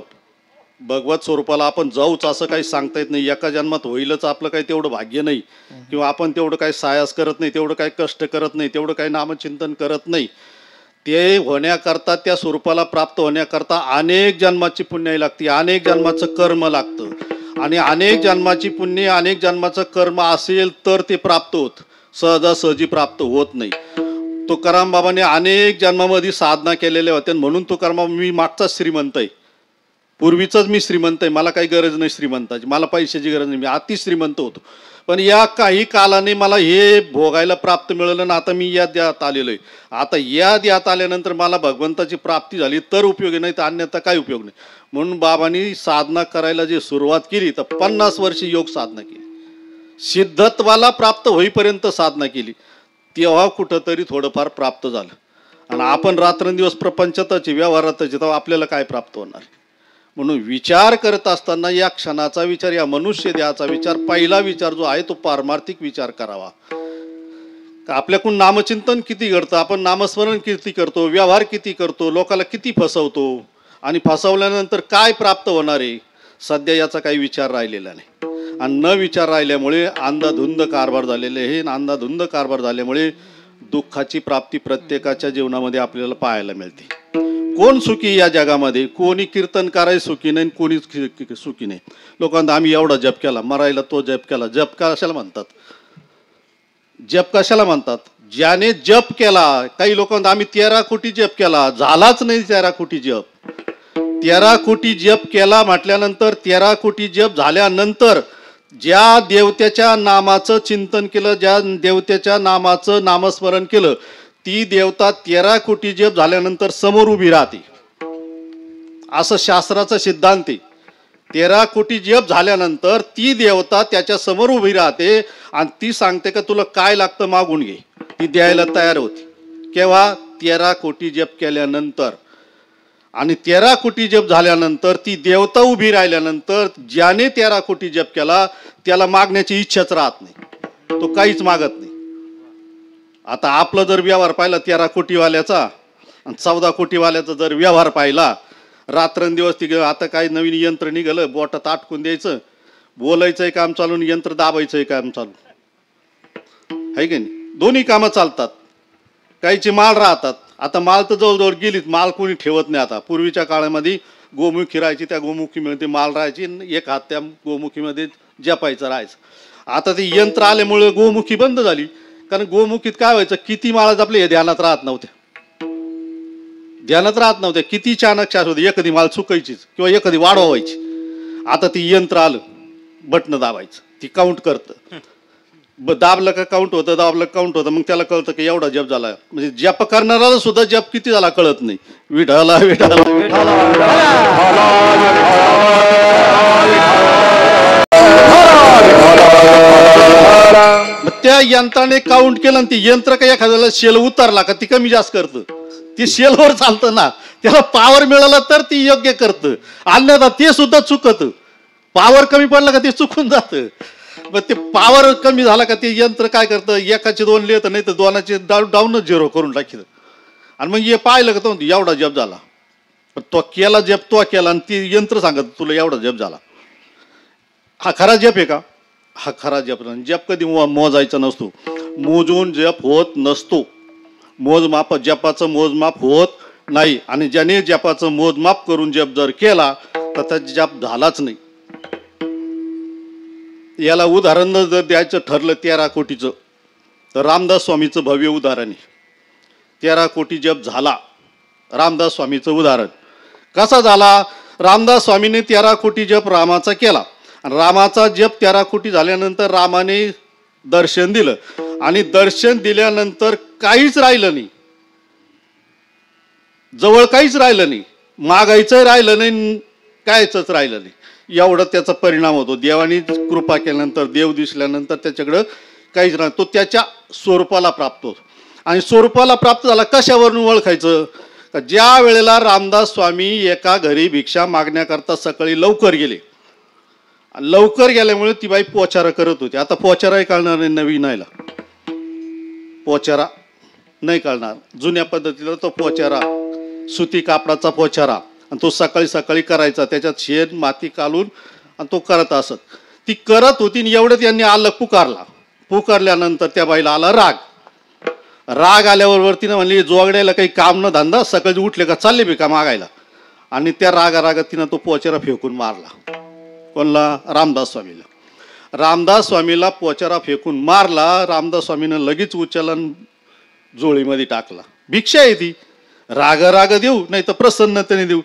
भगवत स्वरूपाला आपण जाऊच असं काही सांगता येत नाही. एका जन्मात होईलच आपलं काही तेवढं भाग्य नाही, किंवा आपण तेवढं काही सायास करत नाही, तेवढं काही कष्ट करत नाही, तेवढं काही नामचिंतन करत नाही. ते होण्याकरता, त्या स्वरूपाला प्राप्त होण्याकरता अनेक जन्माची पुण्याई लागते, अनेक जन्माचं कर्म लागतं. आणि अनेक जन्माची पुण्य, अनेक जन्माचं कर्म असेल तर ते प्राप्त होत, सहजासहजी प्राप्त होत नाही. तुकाराम बाबाने अनेक जन्मामध्ये साधना केलेल्या होत्या, म्हणून तुकाराम बाबा मी मागचाच श्रीमंत आहे, पूर्वीचंच मी श्रीमंत आहे, मला काही गरज नाही श्रीमंताची, मला पैशाची गरज नाही, मी अति श्रीमंत होतो. पण या काही कालाने मला हे भोगायला प्राप्त मिळालं ना, आता मी या द्यात आलेलो आहे. आता या द्यात आल्यानंतर मला भगवंताची प्राप्ती झाली तर उपयोगी, नाही तर अन्यथा काही उपयोग नाही. म्हणून बाबांनी साधना करायला जी सुरुवात केली तर 50 वर्षी योग साधना केली, सिद्धत्वाला प्राप्त होईपर्यंत साधना केली. तेव्हा कुठंतरी थोडंफार प्राप्त झालं. आणि आपण रात्रंदिवस प्रपंचातच व्यवहारातच, तेव्हा आपल्याला काय प्राप्त होणार. म्हणून विचार करत असताना या क्षणाचा विचार, या मनुष्य देहाचा विचार, पहिला विचार जो आहे तो पारमार्थिक विचार करावा. आपल्याकडून नामचिंतन किती घडतं, आपण नामस्मरण किती करतो, व्यवहार किती करतो, लोकांना किती फसवतो, आणि फसवल्यानंतर काय प्राप्त होणार आहे, सध्या याचा काही विचार राहिलेला नाही. आणि न विचार राहिल्यामुळे अंधाधुंद कारभार झालेले हे, अंधाधुंद कारभार झाल्यामुळे दुःखाची प्राप्ती प्रत्येकाच्या जीवनामध्ये आपल्याला पाहायला मिळते. कोण सुखी या जगामध्ये, कोणी कीर्तनकाराही सुखी नाही, कोणी सुखी नाही. लोकांना आम्ही एवढा जप केला, मरायला तो जप केला. जप कशाला म्हणतात, जप कशाला म्हणतात, ज्याने जप केला. काही लोकांना आम्ही 13 कोटी जप केला, झालाच नाही 13 कोटी जप. 13 कोटी जप केला म्हटल्यानंतर, 13 कोटी जप झाल्यानंतर ज्या देवतेच्या नामाचं चिंतन केलं, ज्या देवतेच्या नामाचं नामस्मरण केलं, ती देवता 13 कोटी जप झाल्यानंतर समोर उभी राहते, असं शास्त्राचा सिद्धांत आहे. 13 कोटी जप झाल्यानंतर ती देवता त्याच्या समोर उभी राहते आणि ती सांगते का तुला काय लागतं मागून घे. ती द्यायला तयार होती. केव्हा, 13 कोटी जप केल्यानंतर. आणि 13 कोटी जप झाल्यानंतर ती देवता उभी राहिल्यानंतर ज्याने 13 कोटी जप केला त्याला मागण्याची इच्छाच राहत नाही, तो काहीच मागत नाही. आता आपला जर व्यवहार पाहिला 13 कोटीवाल्याचा आणि 14 कोटीवाल्याचा जर व्यवहार पाहिला, रात्रंदिवस ती आता काही नवीन यंत्र निघालं, बोटात आटकून द्यायचं, बोलायचंय काम चालून यंत्र दाबायचंय काम चालू आहे की नाही. दोन्ही कामं चालतात, काहीची माळ राहतात. आता माल तर जवळजवळ गेलीच, माल कोणी ठेवत नाही. आता पूर्वीच्या काळामध्ये गोमुखी राहायची, त्या गोमुखीमध्ये माल राहायची, एक हात त्या गोमुखीमध्ये जपायचं राहायचं. आता ते यंत्र आल्यामुळे गोमुखी बंद झाली. कारण गोमुखीत काय व्हायचं, किती माळा जपले हे ध्यानात राहत नव्हत्या, ध्यानात राहत नव्हत्या. किती चाणक होते, एखादी माळ चुकायचीच किंवा एखादी वाढवायची. आता ती यंत्र आलं, बटन दाबायचं, ती काउंट करतं. दाबलं का काउंट होतं, दाबलं काउंट होतं, मग त्याला कळतं की एवढा जप झाला. म्हणजे जप करणाराला सुद्धा जप किती झाला कळत नाही. विठाला विठाला त्या यंत्राने काउंट केलं आणि ती यंत्र काही एखाद्याला शेल उतरला का ती कमी जास्त करतं. ती शेलवर चालतं ना, त्याला पावर मिळाला तर ती योग्य करतं, अन्यथा ते सुद्धा चुकत. पावर कमी पडला का ते चुकून जातं. मग ते पावर कमी झाला का ते यंत्र काय करतं, एकाचे 2 लिहितं, नाही तर 2चे डाऊनच 0 करून टाकीत. आणि मग हे पाहिलं का तो एवढा जप झाला, पण तो केला जप, तो केला, आणि ती यंत्र सांगत तुला एवढा जप झाला. हा खरा जप आहे का? हा खरा जप नाही. जप कधी मोजायचा नसतो, मोजून जप होत नसतो. मोजमाप, जपाचं मोजमाप होत नाही. आणि ज्याने जपाचं मोजमाप करून जप जर केला तर त्याचा जप झालाच नाही. याला उदाहरण जर द्यायचं ठरलं 13 कोटीचं, तर रामदास स्वामीचं भव्य उदाहरण आहे. 13 कोटी जप झाला, रामदास स्वामीचं उदाहरण. कसा झाला, रामदास स्वामीने 13 कोटी जप रामाचा केला. रामाचा जप 13 कोटी झाल्यानंतर रामाने दर्शन दिलं, आणि दर्शन दिल्यानंतर काहीच राहिलं नाही, जवळ काहीच राहिलं नाही, मागायचं राहिलं नाही, कायच राहिलं नाही. एवढा त्याचा परिणाम होतो. देवानी कृपा केल्यानंतर, देव दिसल्यानंतर त्याच्याकडं काहीच राहत, तो त्याच्या स्वरूपाला प्राप्त होतो. आणि स्वरूपाला प्राप्त झाला कशावरून ओळखायचं, का ज्या वेळेला रामदास स्वामी एका घरी भिक्षा मागण्याकरता सकाळी लवकर गेले, लवकर गेल्यामुळे ती बाई पोचारा करत होती. आता पोचाराही कळणार नाही नवीन आयला, पोचारा नाही कळणार. जुन्या पद्धतीला तो पोचारा सुती कापडाचा पोचारा, आणि तो सकाळी सकाळी करायचा, त्याच्यात शेण माती काढून आणि तो करत असत. ती करत होती आणि एवढ्यात यांनी आलं पुकारल्यानंतर त्या बाईला आला राग आल्याबरोबर तिनं म्हणली जोगड्याला काही काम न धंदा, सकाळी उठले का चालले बी का मागायला. आणि त्या रागात तिनं तो पोचारा फेकून मारला. कोणला? रामदास स्वामीला पोचारा फेकून मारला. रामदास स्वामीनं लगेच उचलन जोळीमध्ये टाकला. भिक्षा आहे ती, राग देऊ नाही तर प्रसन्नतेने देऊ.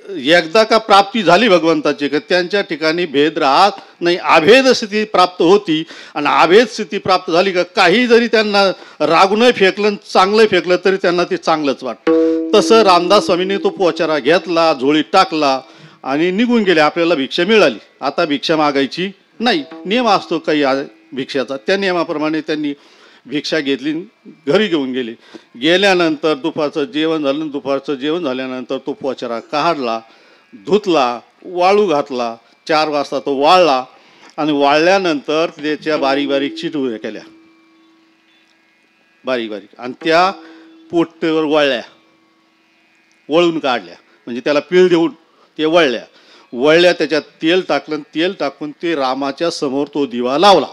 एकदा का प्राप्ती झाली भगवंताची का त्यांच्या ठिकाणी भेद राहत नाही, अभेद स्थिती प्राप्त होती. आणि अभेद स्थिती प्राप्त झाली का काही जरी त्यांना रागूनही फेकलं चांगलं फेकलं तरी त्यांना ते चांगलंच वाटतं. तसं रामदास स्वामींनी तो पोचारा घेतला, झोळीत टाकला आणि निघून गेले. आपल्याला भिक्षा मिळाली, आता भिक्षा मागायची नाही. नियम असतो काही भिक्षाचा, त्या नियमाप्रमाणे त्यांनी भिक्षा घेतली, घरी घेऊन गेल्यानंतर दुपारचं जेवण झाल्यानंतर तो पोचारा काढला, धुतला, वाळू घातला. 4 वाजता तो वाळला आणि वाळल्यानंतर त्याच्या बारीक बारीक चिटुऱ्या केल्या, बारीक आणि त्या पोट्टेवर वळून काढल्या. म्हणजे त्याला पीळ देऊन ते वळल्या, त्याच्यात तेल टाकून ते रामाच्या समोर तो दिवा लावला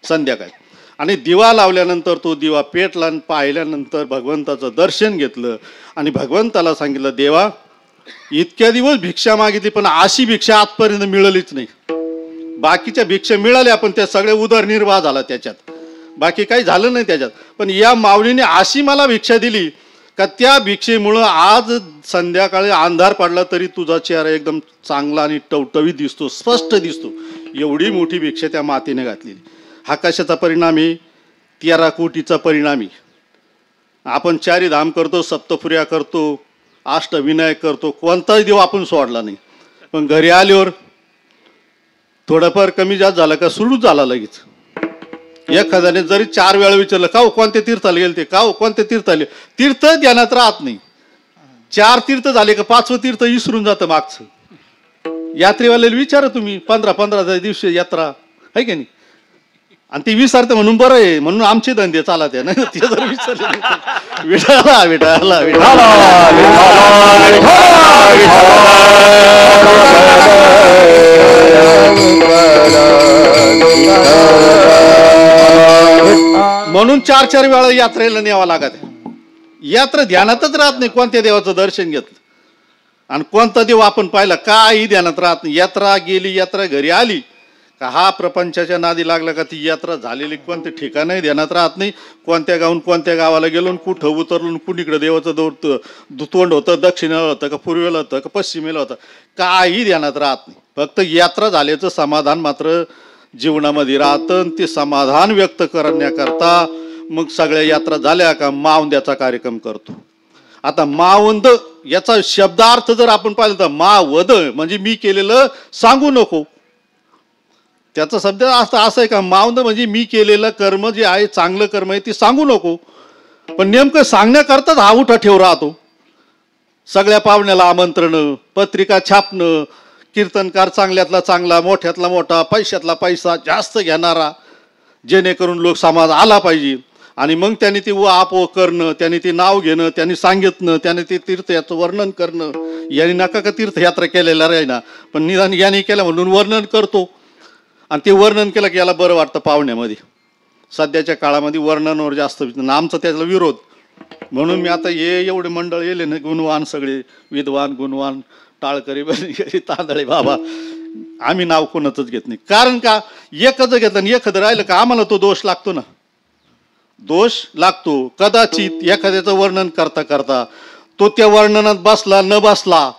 संध्याकाळी. आणि दिवा लावल्यानंतर तो दिवा पेटला आणि पाहिल्यानंतर भगवंताचं दर्शन घेतलं आणि भगवंताला सांगितलं, देवा इतक्या दिवस भिक्षा मागितली पण अशी भिक्षा आजपर्यंत मिळालीच नाही. बाकीच्या भिक्षा मिळाल्या पण त्या सगळ्या उदरनिर्वाह झाला, त्याच्यात बाकी काही झालं नाही त्याच्यात. पण या माऊलीने अशी मला भिक्षा दिली का त्या भिक्षेमुळं आज संध्याकाळी अंधार पडला तरी तुझा चेहरा एकदम चांगला आणि टवटवीत दिसतो, स्पष्ट दिसतो. एवढी मोठी भिक्षा त्या मातेने घातलेली. हा कशाचा परिणाम आहे? 13 कोटीचा परिणाम आहे. आपण 4 धाम करतो, सप्तपुर्या करतो, अष्टविनायक करतो, कोणताही देव आपण सोडला नाही. पण घरी आल्यावर थोडंफार कमी जास्त झालं का सुरूच झाला लगेच. एखाद्याने जरी 4 वेळा विचारलं का कोणत्या तीर्थाला गेले, ते का कोणत्या तीर्थाला, तीर्थ ध्यानात राहत नाही. 4 तीर्थ झाले का 5वं तीर्थ विसरून जातं मागचं. यात्रेवाल्याला विचारा तुम्ही, 15 दिवशी यात्रा आहे की नाही, आणि ती विसरते म्हणून बरं आहे, म्हणून आमचे धंदे चालत आहे. नाही ते जर विसरले विठाला म्हणून 4 वेळा यात्रेला न्यावा लागत. यात्रा ध्यानातच राहत नाही. कोणत्या देवाचं दर्शन घेतलं आणि कोणता देव आपण पाहिला काही ध्यानात राहत नाही. यात्रा गेली, यात्रा घरी आली का हा प्रपंचाच्या नादी लागला का ती यात्रा झालेली कोणते ठिकाणही ध्यानात राहत नाही. कोणत्या गावून कोणत्या गावाला गेलो, कुठं उतरलो, कुणीकडे देवाचं तोंड होतं, दक्षिणेला होतं का पूर्वेला होतं का पश्चिमेला होतं, काही ध्यानात राहत नाही. फक्त यात्रा झाल्याचं समाधान मात्र जीवनामध्ये राहतं. ते समाधान व्यक्त करण्याकरता मग सगळ्या यात्रा झाल्या का मावंद्याचा कार्यक्रम करतो. आता मावंद याचा शब्दार्थ जर आपण पाहिलं तर मावद म्हणजे मी केलेलं सांगू नको. त्याचा शब्द असं आहे का, मावंद म्हणजे मी केलेलं कर्म जे आहे, चांगलं कर्म आहे ते सांगू नको. पण नेमकं सांगण्याकरताच हा उठा ठेव राहतो. सगळ्या पाहुण्याला आमंत्रण, पत्रिका छापणं, कीर्तनकार चांगल्यातला चांगला, मोठ्यातला मोठा, पैशातला पैसा जास्त घेणारा, जेणेकरून लोक समाज आला पाहिजे. आणि मग त्यांनी ते आपो करणं, त्यांनी ते नाव घेणं, त्यांनी सांगितलं, त्याने ते तीर्थयाचं वर्णन करणं. यांनी नका का तीर्थयात्रा केलेला राही ना, पण निदान यांनी केलं म्हणून वर्णन करतो. आणि ते वर्णन केलं की याला बरं वाटतं पाहुण्यामध्ये. सध्याच्या काळामध्ये वर्णनावर जास्त आमचा त्याचा विरोध. म्हणून मी आता एवढे मंडळ येले ना, गुणवान सगळे, विद्वान गुणवान, टाळकरी बरी तांदळे बाबा, आम्ही नाव कोणाचंच घेत नाही. कारण का, एकच घेतलं आणि एखादं राहिलं का आम्हाला तो दोष लागतो ना, दोष लागतो. कदाचित एखाद्याचं वर्णन करता करता तो त्या वर्णनात बसला न बसला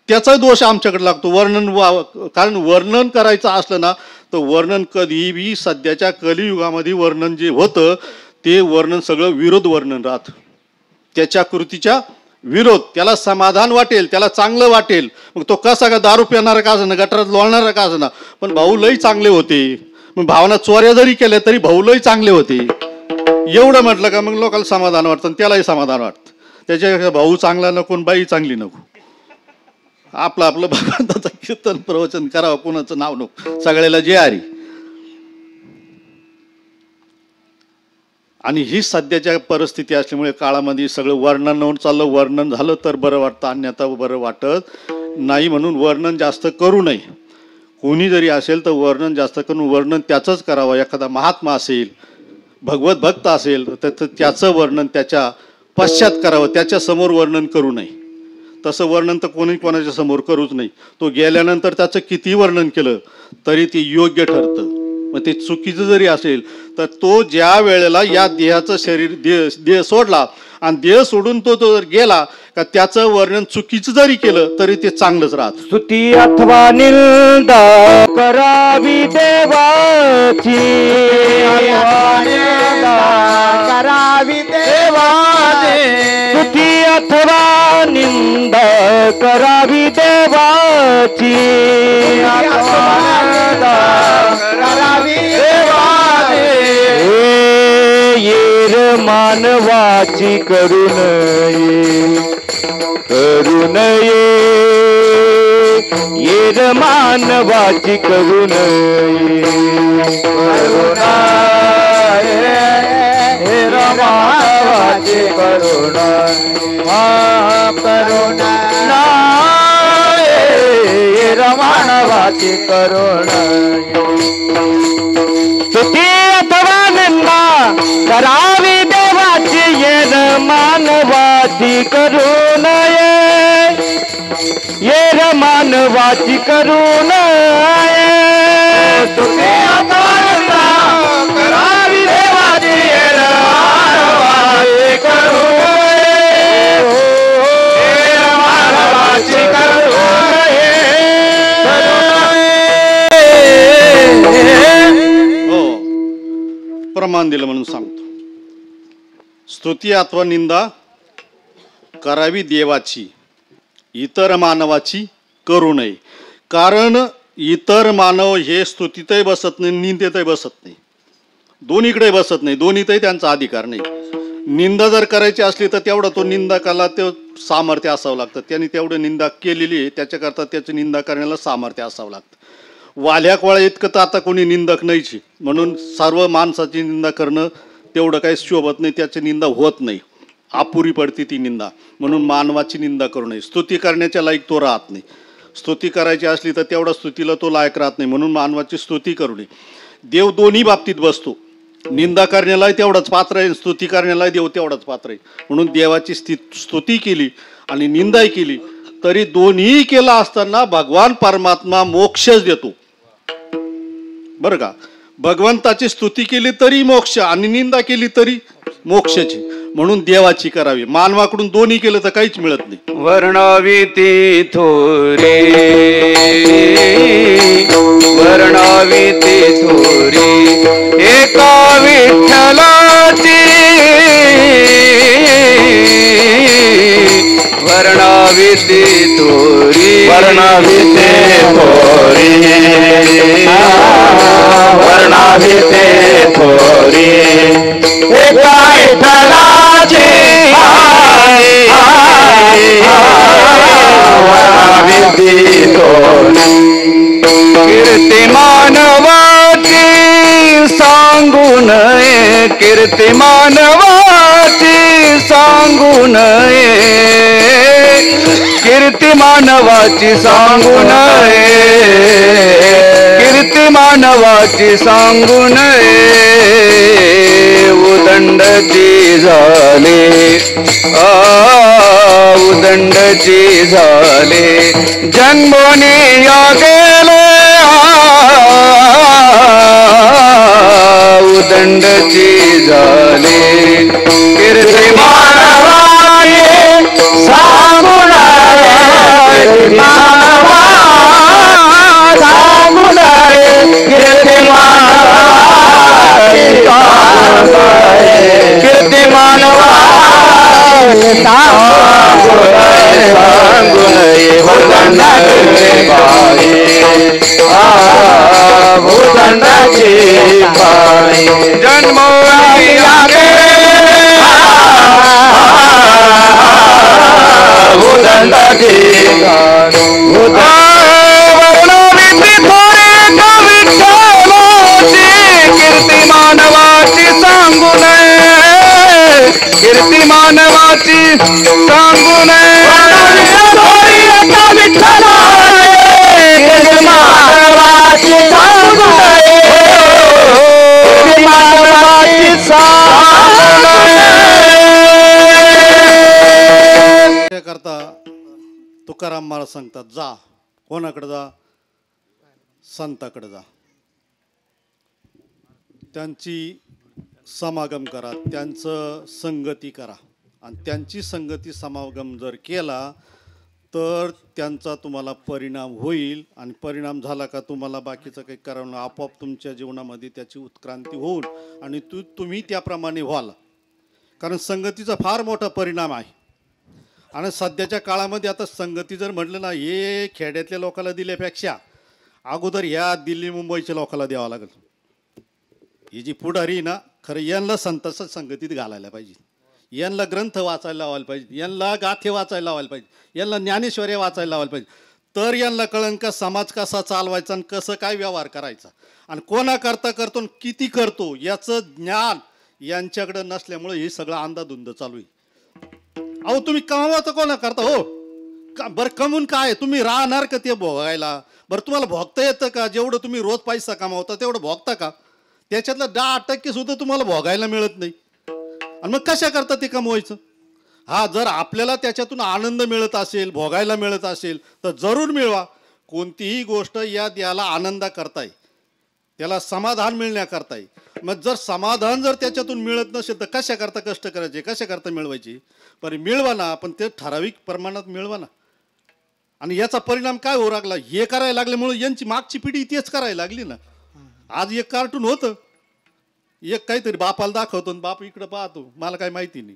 त्याचा दोष आमच्याकडे लागतो. कारण वर्णन करायचं असलं ना तर वर्णन कधीही सध्याच्या कलियुगामध्ये वर्णन जे होतं ते वर्णन सगळं विरोध वर्णन राहतं. त्याच्या कृतीच्या विरोध, त्याला समाधान वाटेल, त्याला चांगलं वाटेल. मग तो कसा का दारू पिणारा का असं ना, गटारात लोळणारा का असं ना, पण भाऊ लई चांगले होते. मग भावना चोऱ्या जरी केल्या तरी भाऊ लई चांगले होते एवढं म्हटलं का मग लोकांना समाधान वाटतं आणि त्यालाही समाधान वाटतं. त्याच्या भाऊ चांगला नको आणि बाई चांगली नको. आपलं आपलं भगवंताचं कीर्तन प्रवचन करावं, कोणाचं नाव नको, सगळ्याला जे आरी. आणि ही सध्याच्या परिस्थिती असल्यामुळे काळामध्ये सगळं वर्णन होऊन चाललं. वर्णन झालं तर बरं वाटतं, अन्यथा बरं वाटत नाही. म्हणून वर्णन जास्त करू नये. कोणी जरी असेल तर वर्णन जास्त करून वर्णन त्याचंच करावं. एखादा महात्मा असेल, भगवत भक्त असेल तर त्याचं वर्णन त्याच्या पश्चात करावं, त्याच्या समोर वर्णन करू नये. तसं वर्णन तर कोणी कोणाच्या समोर करूच नाही. तो गेल्यानंतर त्याचं किती वर्णन केलं तरी ते योग्य ठरतं. मग ते चुकीचं जरी असेल तर तो ज्या वेळेला या देहाचं शरीर देह सोडला आणि देह सोडून तो जर गेला का त्याचं वर्णन चुकीचं जरी केलं तरी ते चांगलंच राहतं. स्तुती अथवा निंदा करावी देवाची, करावी देवाची. स्तुती अथवा निंदा करावी देवाची, करावी देवाची. येर मानवाची करू नये, करू नये. येर मानवाची करू नये, करू नये. येर मानवाची करू नये, करू नये. येर मानवाची करू नये. स्तुती अथवा निंदा करावी देवाची, येर मानवाची करू नये. येर मानवाची करू नये. स्तुती अथवा निंदा करावी देवाची, येर मानवाची करू नये. येर मानवाची करू हो, प्रमाण दिलं म्हणून सांगतो. स्तुती अथवा निंदा करावी देवाची, इतर मानवाची करू नये. कारण इतर मानव हे स्तुतीतही बसत नाही, निंदेतही बसत नाही, दोन्हीकडे बसत नाही. दोन्हीतही त्यांचा अधिकार नाही. निंदा जर करायची असली तर तेवढं तो निंदकाला ते सामर्थ्य असावं लागतं. त्यांनी तेवढं निंदा केलेली आहे, त्याच्याकरता त्याची निंदा करण्याला सामर्थ्य असावं लागतं. वाल्या कोळ्या इतकं तर आता कोणी निंदक नाहीची, म्हणून सर्व माणसाची निंदा करणं तेवढं काही शोभत नाही, त्याची निंदा होत नाही, अपुरी पडते ती निंदा. म्हणून मानवाची निंदा करू नये. स्तुती करण्याच्या लायक तो राहत नाही. स्तुती करायची असली तर तेवढा स्तुतीला तो लायक राहत नाही, म्हणून मानवाची स्तुती करू नये. देव दोन्ही बाबतीत बसतो. निंदा करण्यालाही तेवढाच पात्र आहे, स्तुती करण्यालाही देव तेवढाच पात्र आहे. म्हणून देवाची स्तुती केली आणि निंदाही केली तरी दोन्ही केला असताना भगवान परमात्मा मोक्षच देतो. बरं का, भगवंताची स्तुती केली तरी मोक्ष आणि निंदा केली तरी मोक्षाची. म्हणून देवाची करावी. मानवाकडून दोन्ही केलं तर काहीच मिळत नाही. वर्णाविती थोरी, वर्णाविती थोरी एका विठ्ठलाची. वर्णाविती थोरी, वर्णाविती थोरी, वर्णाविती थोरी एका विठ्ठलाची. वर्णाविती थोरी कीर्ती मानवाची सांगू नये, कीर्ती मानवाची सांगू नये. कीर्ती मानवाची सांगू नये, कीर्ती मानवाची सांगू नये. उदंडची झाले, उदंडची झाले जन्मोनी या गेले. उदंडची झाले कीर्ती मानवाची सांगू नये, मानवा सांगू नये. कीर्ती मानवाची कीर्ती मानवा सांगू नये. भूदंडाची पाळी जन्म भूदंडाची वर्णाविती थोरी विठ्ठलाची. कीर्ती मानवाची सांगू नये, कीर्ती मानवाची सांगू नये कीर्ती मानवाची सांगू नये कीर्ती मानवाची सांगू नये करता तुकाराम महाराज सांगतात, जा कोणाकडे जा, संताकडे जा, त्यांची समागम करा, त्यांचं संगती करा, आणि त्यांची संगती समागम जर केला तर त्यांचा तुम्हाला परिणाम होईल, आणि परिणाम झाला का तुम्हाला बाकीचं काही करावं नाही, आपोआप तुमच्या जीवनामध्ये त्याची उत्क्रांती होईल आणि तुम्ही त्याप्रमाणे व्हाल. कारण संगतीचा फार मोठा परिणाम आहे. आणि सध्याच्या काळामध्ये आता संगती जर म्हटलं ना, हे खेड्यातल्या लोकांना दिल्यापेक्षा अगोदर ह्या दिल्ली मुंबईच्या लोकांना द्यावं लागेल. ही जी पुढारी ना, खरं यांना संतांच्या संगतीत घालायला पाहिजे, यांना ग्रंथ वाचायला लावायला पाहिजे, यांना गाथे वाचायला लावायला पाहिजे, यांना ज्ञानेश्वरी वाचायला लावायला पाहिजे. तर यांना कळन का समाज कसा चालवायचा आणि कसं काय व्यवहार करायचा, आणि कोणाकरता करतो किती करतो याचं ज्ञान यांच्याकडे नसल्यामुळे हे सगळं अंधाधुंद चालू आहे. अहो तुम्ही कमावता कोणा करता हो का? बरं कमवून काय तुम्ही राहणार का ते भोगायला? बरं तुम्हाला भोगता येतं का? जेवढं तुम्ही रोज पैसा कमावता तेवढं भोगता का? त्याच्यातलं 10% सुद्धा तुम्हाला भोगायला मिळत नाही, आणि मग कशा करता ते कमवायचं? हा, जर आपल्याला त्याच्यातून आनंद मिळत असेल, भोगायला मिळत असेल तर जरूर मिळवा. कोणतीही गोष्ट याला आनंदा करताय, त्याला समाधान मिळण्याकरताय. मग जर समाधान जर त्याच्यातून मिळत नसेल तर कशा करता कष्ट करायचे, कशा करता मिळवायची? पण मिळवा ना, पण ते ठराविक प्रमाणात मिळवा ना. आणि याचा परिणाम काय होऊ लागला, हे करायला लागल्यामुळे यांची मागची पिढी तेच करायला लागली ना. आज एक कार्टून होतं, एक काहीतरी बापाला दाखवतो आणि बाप इकडं पाहतो, मला काय माहिती नाही.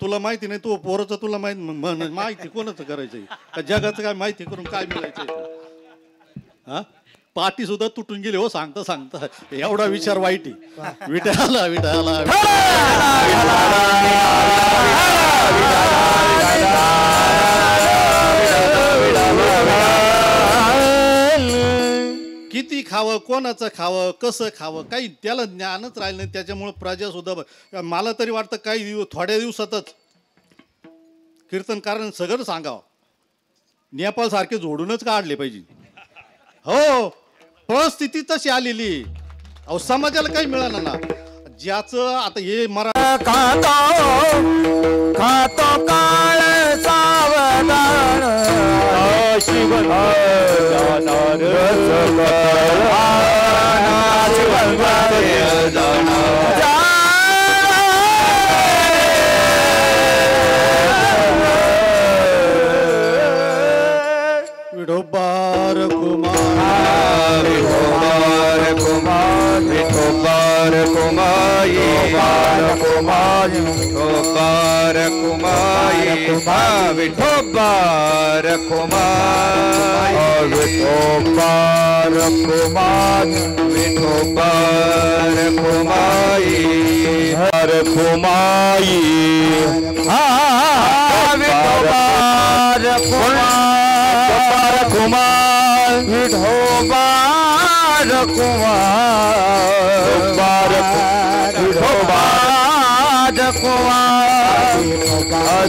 तुला माहिती नाही, तो पोराचं तुला माहिती कोणाचं करायचंय का? जगाचं काय माहिती करून काय मिळायचंय? हा, पाठी सुद्धा तुटून गेली हो सांगता सांगता. एवढा विचार वाईट आहे. विठाला विठाला किती खावं, कोणाचं खावं, कसं खावं, काही त्याला ज्ञानच राहिलं नाही. त्याच्यामुळे प्रजा सुद्धा, मला तरी वाटतं काही थोड्या दिवसातच कीर्तनकारांनी सगळं सांगावं, नेपाळ सारखे जोडूनच काढले पाहिजे. हो, परिस्थिती तशी आलेली. अहो समाजाला काही मिळालं ना, ज्याचं आता हे खातो काळ सावधान विठोबार कुमार विठोबार कुमार विठोबार कुमाई विठोबार कुमाई विठोबार कुमार विठोबार कुमार विठोबार कुमाई हर कुमाई विठोबार कुमार कुमार विठोबार कुमार विठोबार कुमार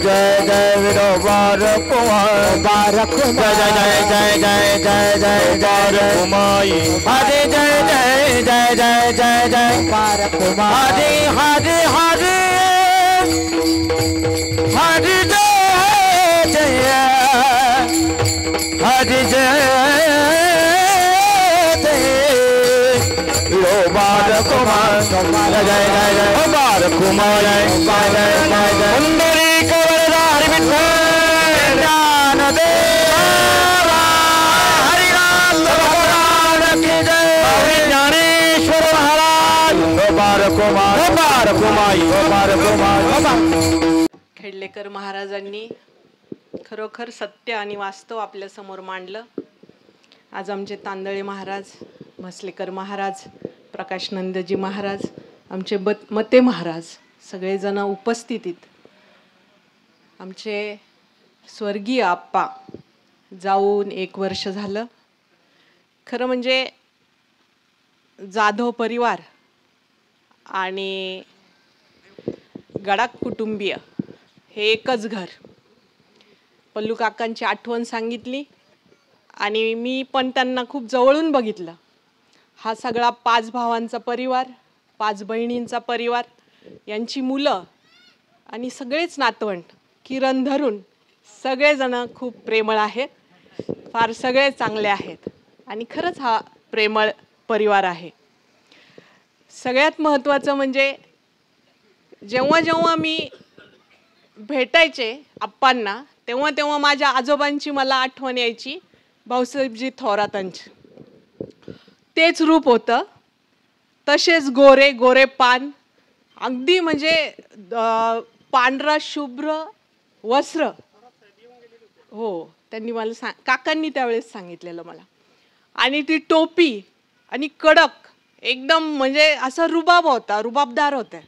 जय जय विठोबार कुमार जय जय जय जय जय जय जय कुमाई हरे जय जय जय जय जय जय कुमार हरे हरे हरे हरे जय जय हरि जय विठोबार कुमार जय जय जय कुमार कुमार जय जय जय जय सुंदरी कवरदार विठ्ठल ज्ञान देवा हरिनाथ भगवान की जय ज्ञानेश्वर महाराज विठोबार कुमार विठोबार कुमाई विठोबार कुमार. खेडलेकर महाराजांनी खरोखर सत्य आणि वास्तव आपल्या समोर मांडलं. आज आमचे तांदळे महाराज, म्हसलेकर महाराज, प्रकाशनंदजी महाराज, आमचे मते महाराज सगळेजण उपस्थितीत. आमचे स्वर्गीय आप्पा जाऊन 1 वर्ष झालं. खरं म्हणजे जाधव परिवार आणि गडाख कुटुंबीय हे एकच घर. पल्लू काकांची आठवण सांगितली आणि मी पण त्यांना खूप जवळून बघितलं. हा सगळा 5 भावांचा परिवार, 5 बहिणींचा परिवार, यांची मुलं आणि सगळेच नातवंड किरण धरून सगळेजण खूप प्रेमळ आहेत, फार सगळे चांगले आहेत आणि खरंच हा प्रेमळ परिवार आहे. सगळ्यात महत्त्वाचं म्हणजे जेव्हा जेव्हा मी भेटायचे आप्पांना तेव्हा तेव्हा माझ्या आजोबांची मला आठवण यायची, भाऊसाहेबजी थोरातांची. तेच रूप होतं, तसेच गोरे गोरे पान, अगदी म्हणजे पांढरा शुभ्र वस्त्र. हो, त्यांनी मला काकांनी त्यावेळेस सांगितलेलं मला. आणि ती टोपी आणि कडक एकदम म्हणजे असा रुबाब होता, रुबाबदार होता.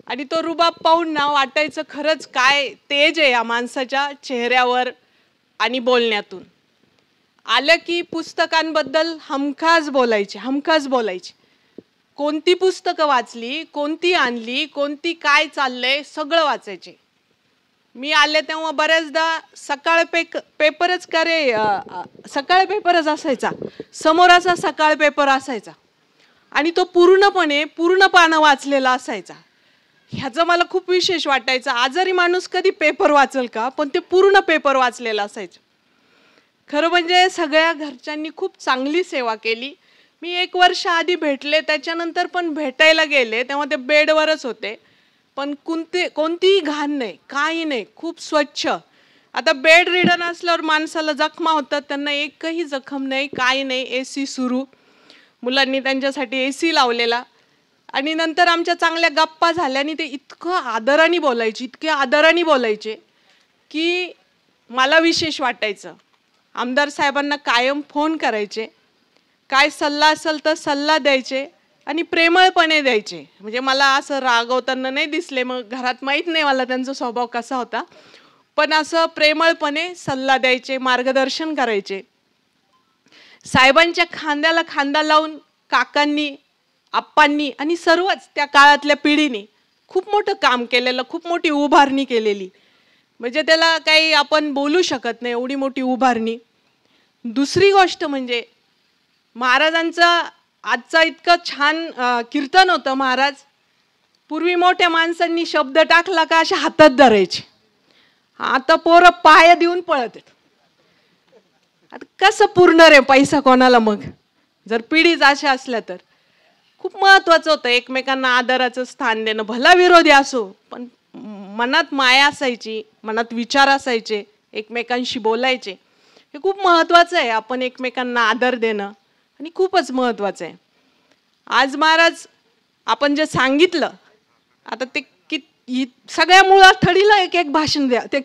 आणि तो रुबाब पाहून ना वाटायचं खरंच काय तेज आहे या माणसाच्या चेहऱ्यावर आणि बोलण्यातून. आलं की पुस्तकांबद्दल हमखास बोलायचे. कोणती पुस्तकं वाचली, कोणती आणली, कोणती काय चाललंय सगळं वाचायचे. मी आले तेव्हा बऱ्याचदा सकाळ पेपरच असायचा, समोर असा सकाळ पेपर असायचा आणि तो पूर्ण पानं वाचलेला असायचा. ह्याचं मला खूप विशेष वाटायचं. आजारी माणूस कधी पेपर वाचेल का, पण ते पूर्ण पेपर वाचलेला असायचं. खरं म्हणजे सगळ्या घरच्यांनी खूप चांगली सेवा केली. मी 1 वर्ष आधी भेटले, त्याच्यानंतर पण भेटायला गेले तेव्हा ते बेडवरच होते, पण कोणतीही घाण नाही, काही नाही, खूप स्वच्छ. आता बेड रिडन असल्यावर माणसाला जखमा होतात, त्यांना एकही जखम नाही, काही नाही. AC सुरू, मुलांनी त्यांच्यासाठी AC लावलेला. आणि नंतर आमच्या चांगल्या गप्पा झाल्या आणि ते इतके आदराने बोलायचे की मला विशेष वाटायचं. आमदार साहेबांना कायम फोन करायचे, काय सल्ला असेल तर सल्ला द्यायचे आणि प्रेमळपणे द्यायचे. म्हणजे मला असं रागवताना नाही दिसले, मग घरात माहीत नाही मला त्यांचा स्वभाव कसा होता, पण असं प्रेमळपणे सल्ला द्यायचे, मार्गदर्शन करायचे. साहेबांच्या खांद्याला खांदा लावून काकांनी, आप्पांनी आणि सर्वच त्या काळातल्या पिढीने खूप मोठं काम केलेलं, खूप मोठी उभारणी केलेली. म्हणजे त्याला काही आपण बोलू शकत नाही, एवढी मोठी उभारणी. दुसरी गोष्ट म्हणजे महाराजांचं आजचा इतकं छान कीर्तन होतं. महाराज पूर्वी मोठ्या माणसांनी शब्द टाकला का अशा हातात धरायचे, आता पोरं पाया देऊन पळत आहेत. आता कसं पुरणार आहे पैसा कोणाला? मग जर पिढीच अशा असल्या तर खूप महत्त्वाचं होतं एकमेकांना आदराचं स्थान देणं. भला विरोधी असो पण मनात माया असायची, मनात विचार असायचे, एकमेकांशी बोलायचे. हे खूप महत्त्वाचं आहे. आपण एकमेकांना आदर देणं आणि खूपच महत्त्वाचं आहे. आज महाराज आपण जे सांगितलं, आता ते सगळ्या मुळाथडीला एक भाषण द्या, ते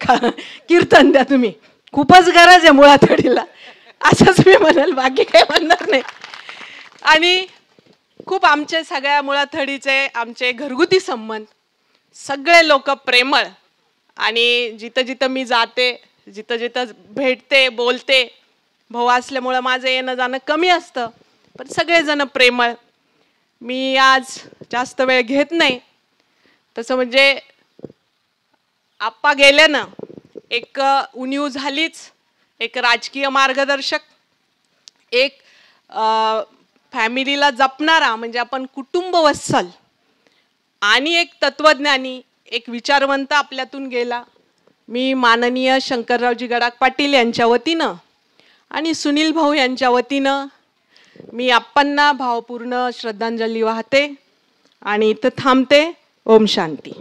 कीर्तन द्या तुम्ही. खूपच गरज आहे मुळाथडीला, असंच मी म्हणाल, बाकी काही म्हणणार नाही. आणि खूप आमचे सगळ्या मुळाथडीचे आमचे घरगुती संबंध, सगळे लोक प्रेमळ. आणि जिथं जिथं मी जाते, जिथं जिथं भेटते, बोलते, भाऊ असल्यामुळं माझं येणं जाणं कमी असतं, पण सगळेजण प्रेमळ. मी आज जास्त वेळ घेत नाही. तसं म्हणजे आप्पा गेल्यानं एक उणीव झालीच, एक राजकीय मार्गदर्शक, एक फॅमिलीला जपणारा म्हणजे आपण कुटुंबवत्सल, आणि एक तत्वज्ञानी, एक विचारवंत आपल्यातून गेला. मी माननीय शंकररावजी गडाख पाटील यांच्या वतीनं आणि सुनील भाऊ यांच्या वतीनं मी आप्पांना भावपूर्ण श्रद्धांजली वाहते आणि इथं थांबते. ओम शांती.